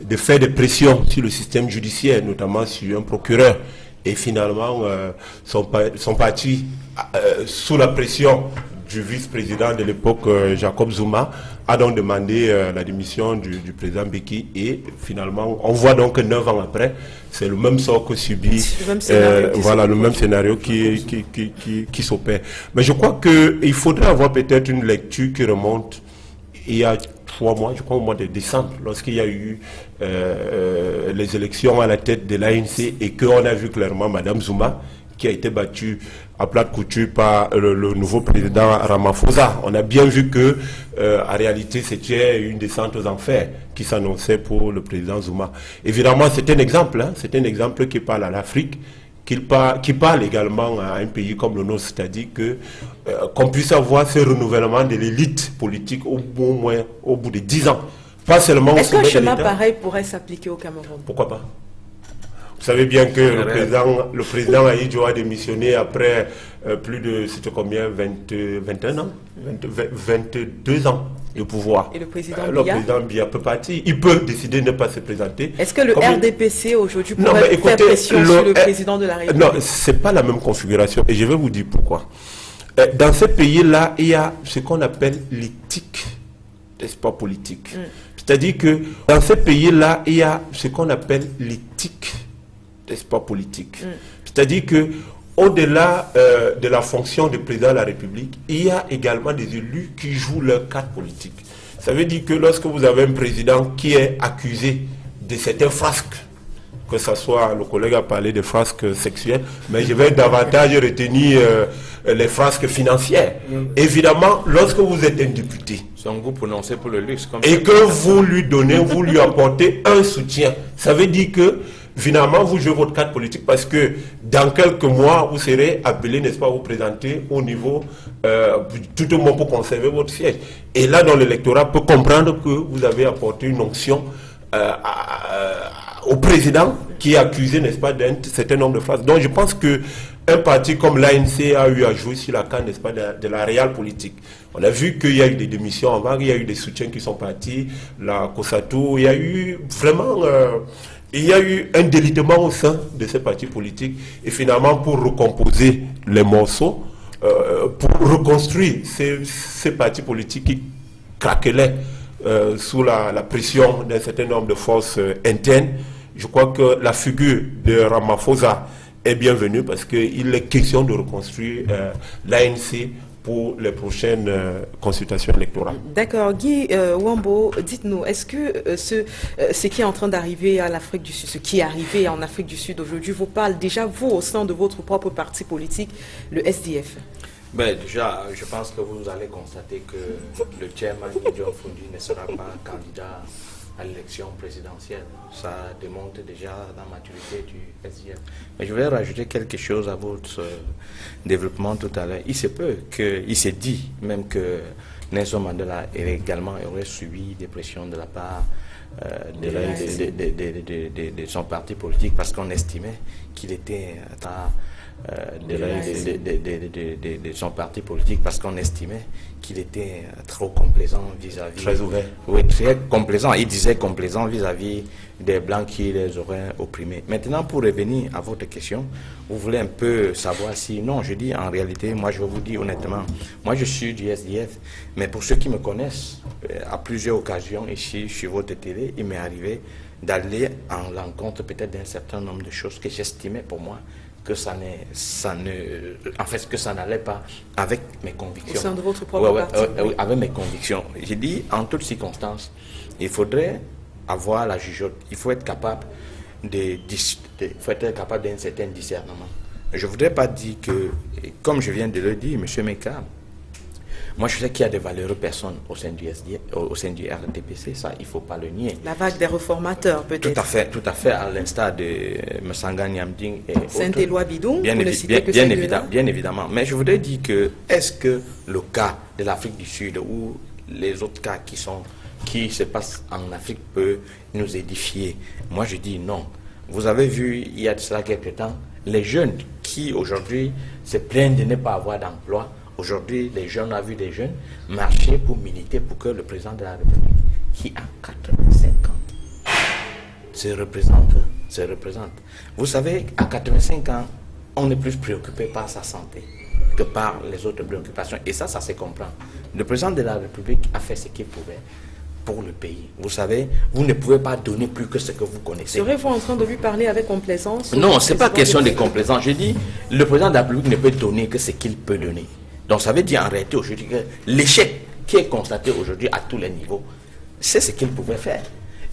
de faire des pressions sur le système judiciaire, notamment sur un procureur. Et finalement, son parti, sous la pression du vice-président de l'époque, Jacob Zuma, a donc demandé la démission du président Mbeki. Et finalement, on voit donc que 9 ans après, c'est le même sort que subit, le même scénario qui s'opère. Mais je crois qu'il faudrait avoir peut-être une lecture qui remonte il y a 3 mois, je crois au mois de décembre, lorsqu'il y a eu les élections à la tête de l'ANC et qu'on a vu clairement Mme Zuma, qui a été battue à plate couture par le nouveau président Ramaphosa. On a bien vu que, en réalité, c'était une descente aux enfers qui s'annonçait pour le président Zuma. Évidemment, c'est un exemple, c'est un exemple qui parle à l'Afrique, qui parle également à un pays comme le nôtre, c'est-à-dire que qu'on puisse avoir ce renouvellement de l'élite politique au moins au bout de 10 ans. Pas seulement. Est-ce qu'un chemin pareil pourrait s'appliquer au Cameroun? Pourquoi pas? Vous savez bien que le président Ahidjo a démissionné après plus de, c'était combien, 21 ans 22 ans de pouvoir. Et le président Biya? Le président Biya peut partir. Il peut décider de ne pas se présenter. Est-ce que le RDPC aujourd'hui pourrait faire pression sur le président de la République? Non, ce n'est pas la même configuration. Et je vais vous dire pourquoi. Dans ces pays-là, il y a ce qu'on appelle l'éthique des sports politiques. C'est-à-dire que dans ces pays-là, il y a ce qu'on appelle l'éthique des sports politiques. C'est-à-dire que au-delà de la fonction de président de la République, il y a également des élus qui jouent leur carte politique. Ça veut dire que lorsque vous avez un président qui est accusé de certains frasques, que ce soit, le collègue a parlé de frasques sexuelles, mais je vais davantage retenir les frasques financières. Évidemment, lorsque vous êtes un député, c'est un goût prononcé pour le luxe. Et que vous lui donnez, vous lui apportez un soutien, ça veut dire que finalement, vous jouez votre carte politique parce que dans quelques mois, vous serez appelé, n'est-ce pas, à vous présenter au niveau, tout au moins pour conserver votre siège. Et là, dans l'électorat, peut comprendre que vous avez apporté une onction au président qui est accusé, n'est-ce pas, d'un certain nombre de phrases. Donc, je pense qu'un parti comme l'ANC a eu à jouer sur la carte, n'est-ce pas, de la réelle politique. On a vu qu'il y a eu des démissions avant, il y a eu des soutiens qui sont partis, la COSATU, il y a eu vraiment... il y a eu un délitement au sein de ces partis politiques et finalement pour recomposer les morceaux, pour reconstruire ces partis politiques qui craquelaient sous la pression d'un certain nombre de forces internes, je crois que la figure de Ramaphosa est bienvenue parce qu'il est question de reconstruire l'ANC pour les prochaines consultations électorales. D'accord. Guy Wambo, dites-nous, est-ce que ce qui est en train d'arriver à l'Afrique du Sud, ce qui est arrivé en Afrique du Sud aujourd'hui, vous parle déjà, vous, au sein de votre propre parti politique, le SDF? Ben, déjà, je pense que vous allez constater que le chairman Gideon Fundi ne sera pas candidat à l'élection présidentielle. Ça démontre déjà la maturité du SDF. Mais je vais rajouter quelque chose à votre développement tout à l'heure. Il se peut qu'il s'est dit même que Nelson Mandela aurait subi des pressions de la part de son parti politique parce qu'on estimait qu'il était de son parti politique parce qu'on estimait qu'il était trop complaisant vis-à-vis... Très ouvert. Oui, très complaisant. Il disait complaisant vis-à-vis des Blancs qui les auraient opprimés. Maintenant, pour revenir à votre question, vous voulez un peu savoir si... Non, je dis en réalité, moi je vous dis honnêtement, moi je suis du SDF, mais pour ceux qui me connaissent, à plusieurs occasions ici sur votre télé, il m'est arrivé d'aller en l'encontre peut-être d'un certain nombre de choses que j'estimais pour moi que ça n'allait pas avec mes convictions. Au sein de votre propre parti. Avec mes convictions. J'ai dit, en toutes circonstances, il faudrait avoir la jugeote. Il faut être capable d'un certain discernement. Je ne voudrais pas dire que, comme je viens de le dire, M. Meka, Moi, je sais qu'il y a des valeureuses personnes au sein du RDPC, ça, il ne faut pas le nier. La vague des réformateurs, peut-être. Tout à fait, à l'instar de Masanga Nyamding et Saint-Éloi Bidou, bien évidemment. Mais je voudrais dire que, est-ce que le cas de l'Afrique du Sud ou les autres cas qui se passent en Afrique peut nous édifier? Moi, je dis non. Vous avez vu, il y a de cela quelques temps, les jeunes qui aujourd'hui se plaignent de ne pas avoir d'emploi. Aujourd'hui, les jeunes, on a vu des jeunes marcher pour militer pour que le président de la République, qui a 85 ans, se représente. Vous savez, à 85 ans, on est plus préoccupé par sa santé que par les autres préoccupations. Et ça se comprend. Le président de la République a fait ce qu'il pouvait pour le pays. Vous savez, vous ne pouvez pas donner plus que ce que vous connaissez. Serez-vous en train de lui parler avec complaisance? Non, ce n'est pas question de complaisance. Je dis, le président de la République ne peut donner que ce qu'il peut donner. Donc ça veut dire en réalité aujourd'hui que l'échec qui est constaté aujourd'hui à tous les niveaux, c'est ce qu'il pouvait faire.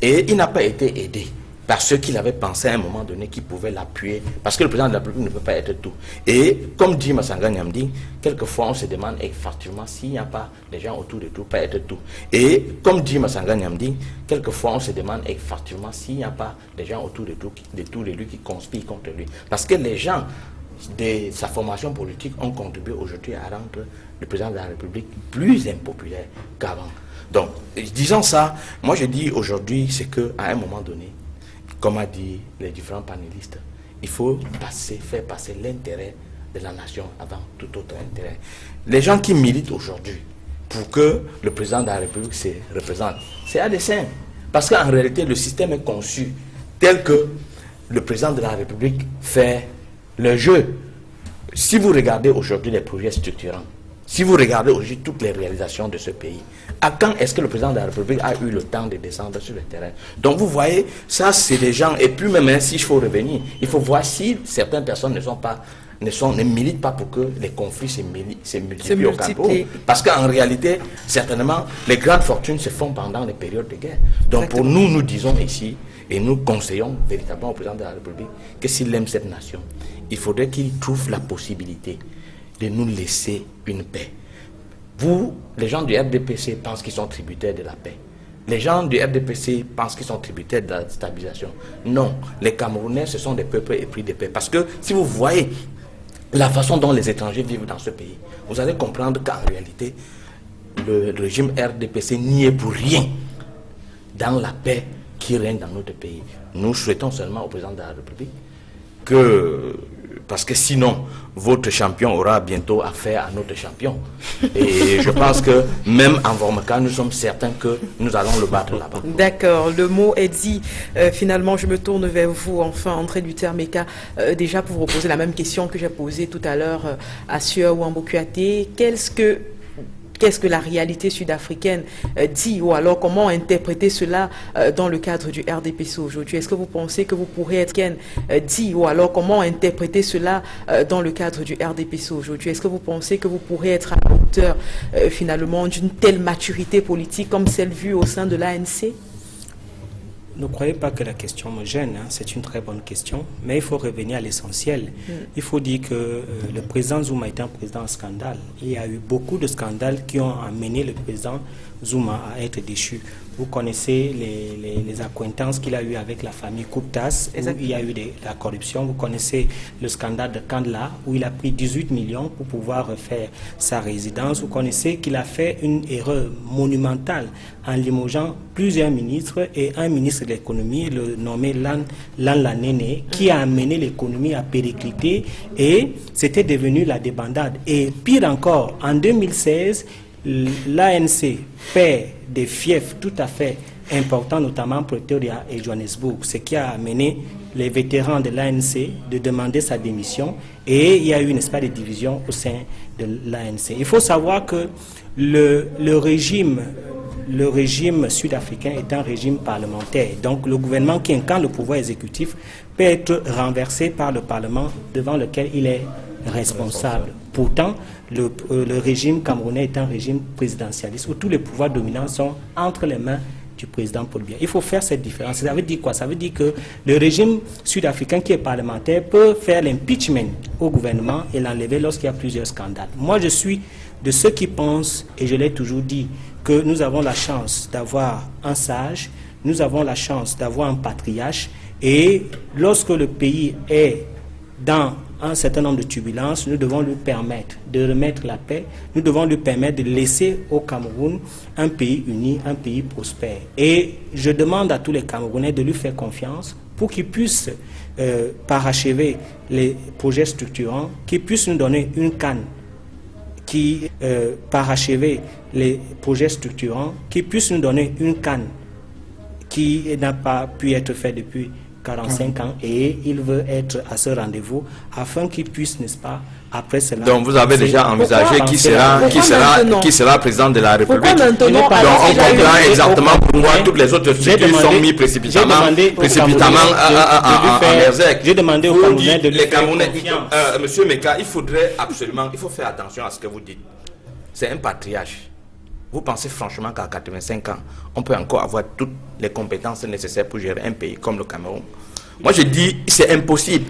Et il n'a pas été aidé par ceux qu'il avait pensé à un moment donné qu'il pouvait l'appuyer. Parce que le président de la République ne peut pas être tout. Et comme dit Masanga Nyamding, quelquefois on se demande effectivement s'il n'y a pas des gens autour de tout, pas être tout. Et comme dit Masanga Nyamding, quelquefois on se demande effectivement s'il n'y a pas des gens autour de tout de lui qui conspirent contre lui. Parce que les gens de sa formation politique ont contribué aujourd'hui à rendre le président de la République plus impopulaire qu'avant. Donc, disant ça, moi je dis aujourd'hui, c'est qu'à un moment donné, comme a dit les différents panélistes, il faut faire passer l'intérêt de la nation avant tout autre intérêt. Les gens qui militent aujourd'hui pour que le président de la République se représente, c'est à dessein. Parce qu'en réalité, le système est conçu tel que le président de la République fait le jeu. Si vous regardez aujourd'hui les projets structurants, si vous regardez aujourd'hui toutes les réalisations de ce pays, à quand est-ce que le président de la République a eu le temps de descendre sur le terrain? Donc vous voyez, ça c'est des gens, et puis même s'il faut revenir, il faut voir si certaines personnes ne militent pas pour que les conflits se multiplient au Cameroun. Parce qu'en réalité, certainement, les grandes fortunes se font pendant les périodes de guerre. Donc exactement. Pour nous, nous disons ici, et nous conseillons véritablement au président de la République, que s'il aime cette nation, il faudrait qu'il trouve la possibilité de nous laisser une paix. Vous, les gens du RDPC pensent qu'ils sont tributaires de la paix. Les gens du RDPC pensent qu'ils sont tributaires de la stabilisation. Non, les Camerounais, ce sont des peuples épris de paix. Parce que si vous voyez la façon dont les étrangers vivent dans ce pays, vous allez comprendre qu'en réalité, le régime RDPC n'y est pour rien dans la paix qui règne dans notre pays. Nous souhaitons seulement au président de la République que, parce que sinon, votre champion aura bientôt affaire à notre champion. Et je pense que même en Vormaka, nous sommes certains que nous allons le battre là-bas. D'accord, le mot est dit. Finalement, je me tourne vers vous, enfin, André Luther Meka, déjà pour vous poser la même question que j'ai posée tout à l'heure à Sieur Wambo Kouyaté. Qu'est-ce que la réalité sud-africaine dit, ou alors comment interpréter cela dans le cadre du RDPC aujourd'hui? Est-ce que vous pensez que vous pourrez être dit, ou alors comment interpréter cela dans le cadre du RDPC aujourd'hui? Est-ce que vous pensez que vous pourrez être à la hauteur finalement d'une telle maturité politique comme celle vue au sein de l'ANC? Ne croyez pas que la question me gêne, hein. C'est une très bonne question, mais il faut revenir à l'essentiel. Il faut dire que le président Zuma est un président en scandale. Il y a eu beaucoup de scandales qui ont amené le président Zuma à être déchu. Vous connaissez les accointances qu'il a eues avec la famille Kouptas, où il y a eu de la corruption. Vous connaissez le scandale de Kandla, où il a pris 18 millions pour pouvoir refaire sa résidence. Vous connaissez qu'il a fait une erreur monumentale en limogeant plusieurs ministres et un ministre de l'économie, le nommé Lan Lanene, qui a amené l'économie à péricliter, et c'était devenu la débandade. Et pire encore, en 2016, l'ANC perd des fiefs tout à fait importants, notamment Pretoria et Johannesburg, ce qui a amené les vétérans de l'ANC de demander sa démission, et il y a eu une espèce de division au sein de l'ANC. Il faut savoir que le régime sud-africain est un régime parlementaire. Donc le gouvernement qui incarne le pouvoir exécutif peut être renversé par le Parlement devant lequel il est responsable. Pourtant, le régime camerounais est un régime présidentialiste où tous les pouvoirs dominants sont entre les mains du président Paul Biya. Il faut faire cette différence. Ça veut dire quoi? Ça veut dire que le régime sud-africain qui est parlementaire peut faire l'impeachment au gouvernement et l'enlever lorsqu'il y a plusieurs scandales. Moi, je suis de ceux qui pensent, et je l'ai toujours dit, que nous avons la chance d'avoir un sage, nous avons la chance d'avoir un patriarche, et lorsque le pays est dans un certain nombre de turbulences, nous devons lui permettre de remettre la paix, nous devons lui permettre de laisser au Cameroun un pays uni, un pays prospère. Et je demande à tous les Camerounais de lui faire confiance pour qu'il puisse parachever les projets structurants, qu'il puisse nous donner une canne qui parachever les projets structurants, qu'il puisse nous donner une canne qui n'a pas pu être faite depuis 45 ans, et il veut être à ce rendez-vous afin qu'il puisse, n'est-ce pas, après cela... Donc vous avez déjà envisagé qui sera président de la République. Donc on comprend exactement pourquoi toutes les autres structures sont mises précipitamment en exergue. J'ai demandé aux Camerounais de lui faire confiance. Monsieur Meka, il faut faire attention à ce que vous dites. C'est un patriarche. Vous pensez franchement qu'à 85 ans, on peut encore avoir toutes les compétences nécessaires pour gérer un pays comme le Cameroun? Moi, je dis, c'est impossible.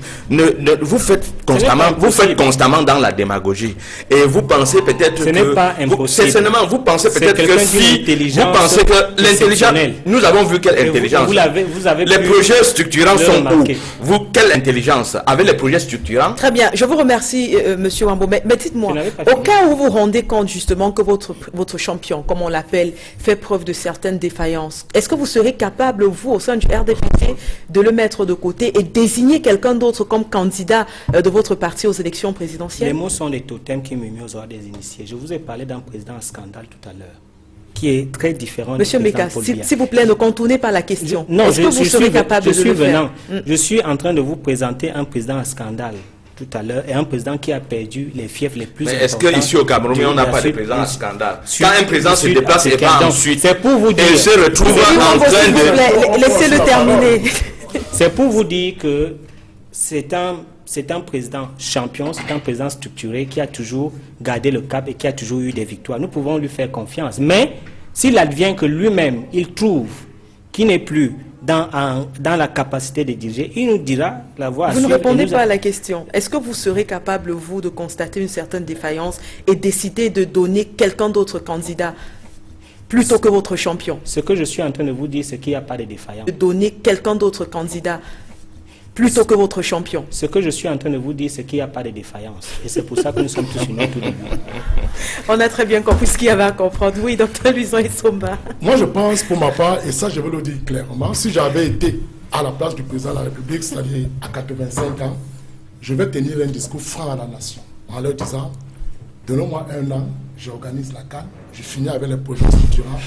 Vous faites constamment dans la démagogie. Et vous pensez peut-être que... Ce n'est pas impossible. Vous pensez peut-être que si... Vous pensez que l'intelligence... Nous avons vu quelle intelligence. Vous avez les projets structurants sont où? Vous, quelle intelligence? Avec les projets structurants? Très bien. Je vous remercie, Monsieur Wambo. Mais dites-moi, au cas où vous vous rendez compte justement que votre champion, comme on l'appelle, fait preuve de certaines défaillances, est-ce que vous serez capable, vous, au sein du RDPT, de le mettre de côté et désigner quelqu'un d'autre comme candidat de votre parti aux élections présidentielles? Les mots sont des totems qui murmurent aux oreilles des initiés. Je vous ai parlé d'un président à scandale tout à l'heure, qui est très différent. Monsieur Meka, s'il vous plaît, ne contournez pas la question. Est-ce que vous serez capable de le faire? Je suis en train de vous présenter un président à scandale tout à l'heure, et un président qui a perdu les fiefs les plus importants. Est-ce qu'ici au Cameroun, on n'a pas de président à scandale? Quand un président se déplace et pas ensuite, c'est pour vous dire, et se retrouve en train de... Laissez-le terminer. C'est pour vous dire que c'est un président champion, c'est un président structuré qui a toujours gardé le cap et qui a toujours eu des victoires. Nous pouvons lui faire confiance. Mais s'il advient que lui-même, il trouve qu'il n'est plus dans la capacité de diriger, il nous dira la voie à suivre. Vous ne répondez pas à la question. Est-ce que vous serez capable, vous, de constater une certaine défaillance et décider de donner quelqu'un d'autre candidat plutôt que votre champion? Ce que je suis en train de vous dire, c'est qu'il n'y a pas de défaillance. De donner quelqu'un d'autre candidat plutôt que votre champion. Ce que je suis en train de vous dire, c'est qu'il n'y a pas de défaillance. Et c'est pour ça que nous sommes tous unis tout début. On a très bien compris ce qu'il y avait à comprendre. Oui, docteur Luison Issomba. Moi, je pense, pour ma part, et ça, je veux le dire clairement, si j'avais été à la place du président de la République, c'est-à-dire à 85 ans, je vais tenir un discours franc à la nation, en leur disant, donnez-moi un an, j'organise la CAN, je finis avec les projets structurants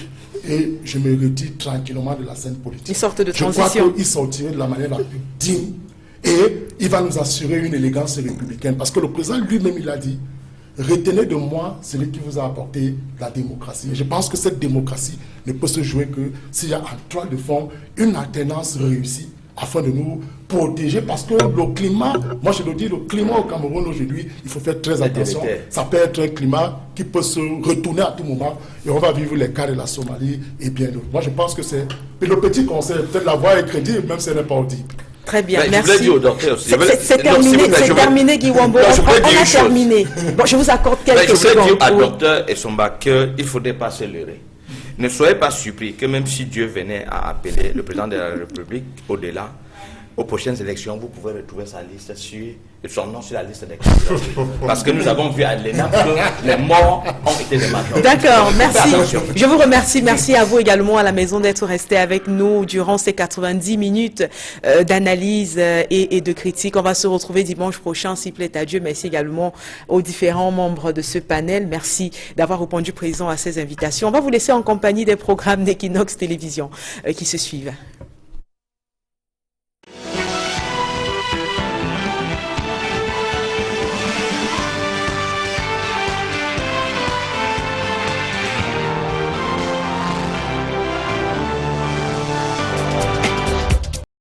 et je me retire tranquillement de la scène politique. Une sorte de transition. Je crois qu'il sortirait de la manière la plus digne et il va nous assurer une élégance républicaine. Parce que le président lui-même, il a dit, retenez de moi celui qui vous a apporté la démocratie. Et je pense que cette démocratie ne peut se jouer que s'il y a en toile de fond une alternance réussie afin de nous protéger, parce que le climat, moi je le dis, le climat au Cameroun aujourd'hui, il faut faire très attention. Ça peut être un climat qui peut se retourner à tout moment et on va vivre les cas de la Somalie et bien d'autres. Moi je pense que c'est le petit conseil, peut-être la voix est crédible, même si elle n'est pas audible. Très bien, ben, merci. C'est terminé, Guy Wambo. On a terminé. Bon, je vous accorde quelques secondes. Je voudrais dire à docteur Issomba qu'il ne faudrait pas se leurrer. Ne soyez pas surpris que même si Dieu venait à appeler le président de la République au-delà, aux prochaines élections, vous pouvez retrouver sa liste son nom sur la liste des candidats. Parce que nous avons vu à l'ENA que les morts ont été des majors. D'accord, merci. Je vous remercie. Merci à vous également à la maison d'être resté avec nous durant ces 90 minutes d'analyse et de critique. On va se retrouver dimanche prochain, s'il plaît à Dieu. Merci également aux différents membres de ce panel. Merci d'avoir répondu présent à ces invitations. On va vous laisser en compagnie des programmes d'Equinox Télévision qui se suivent.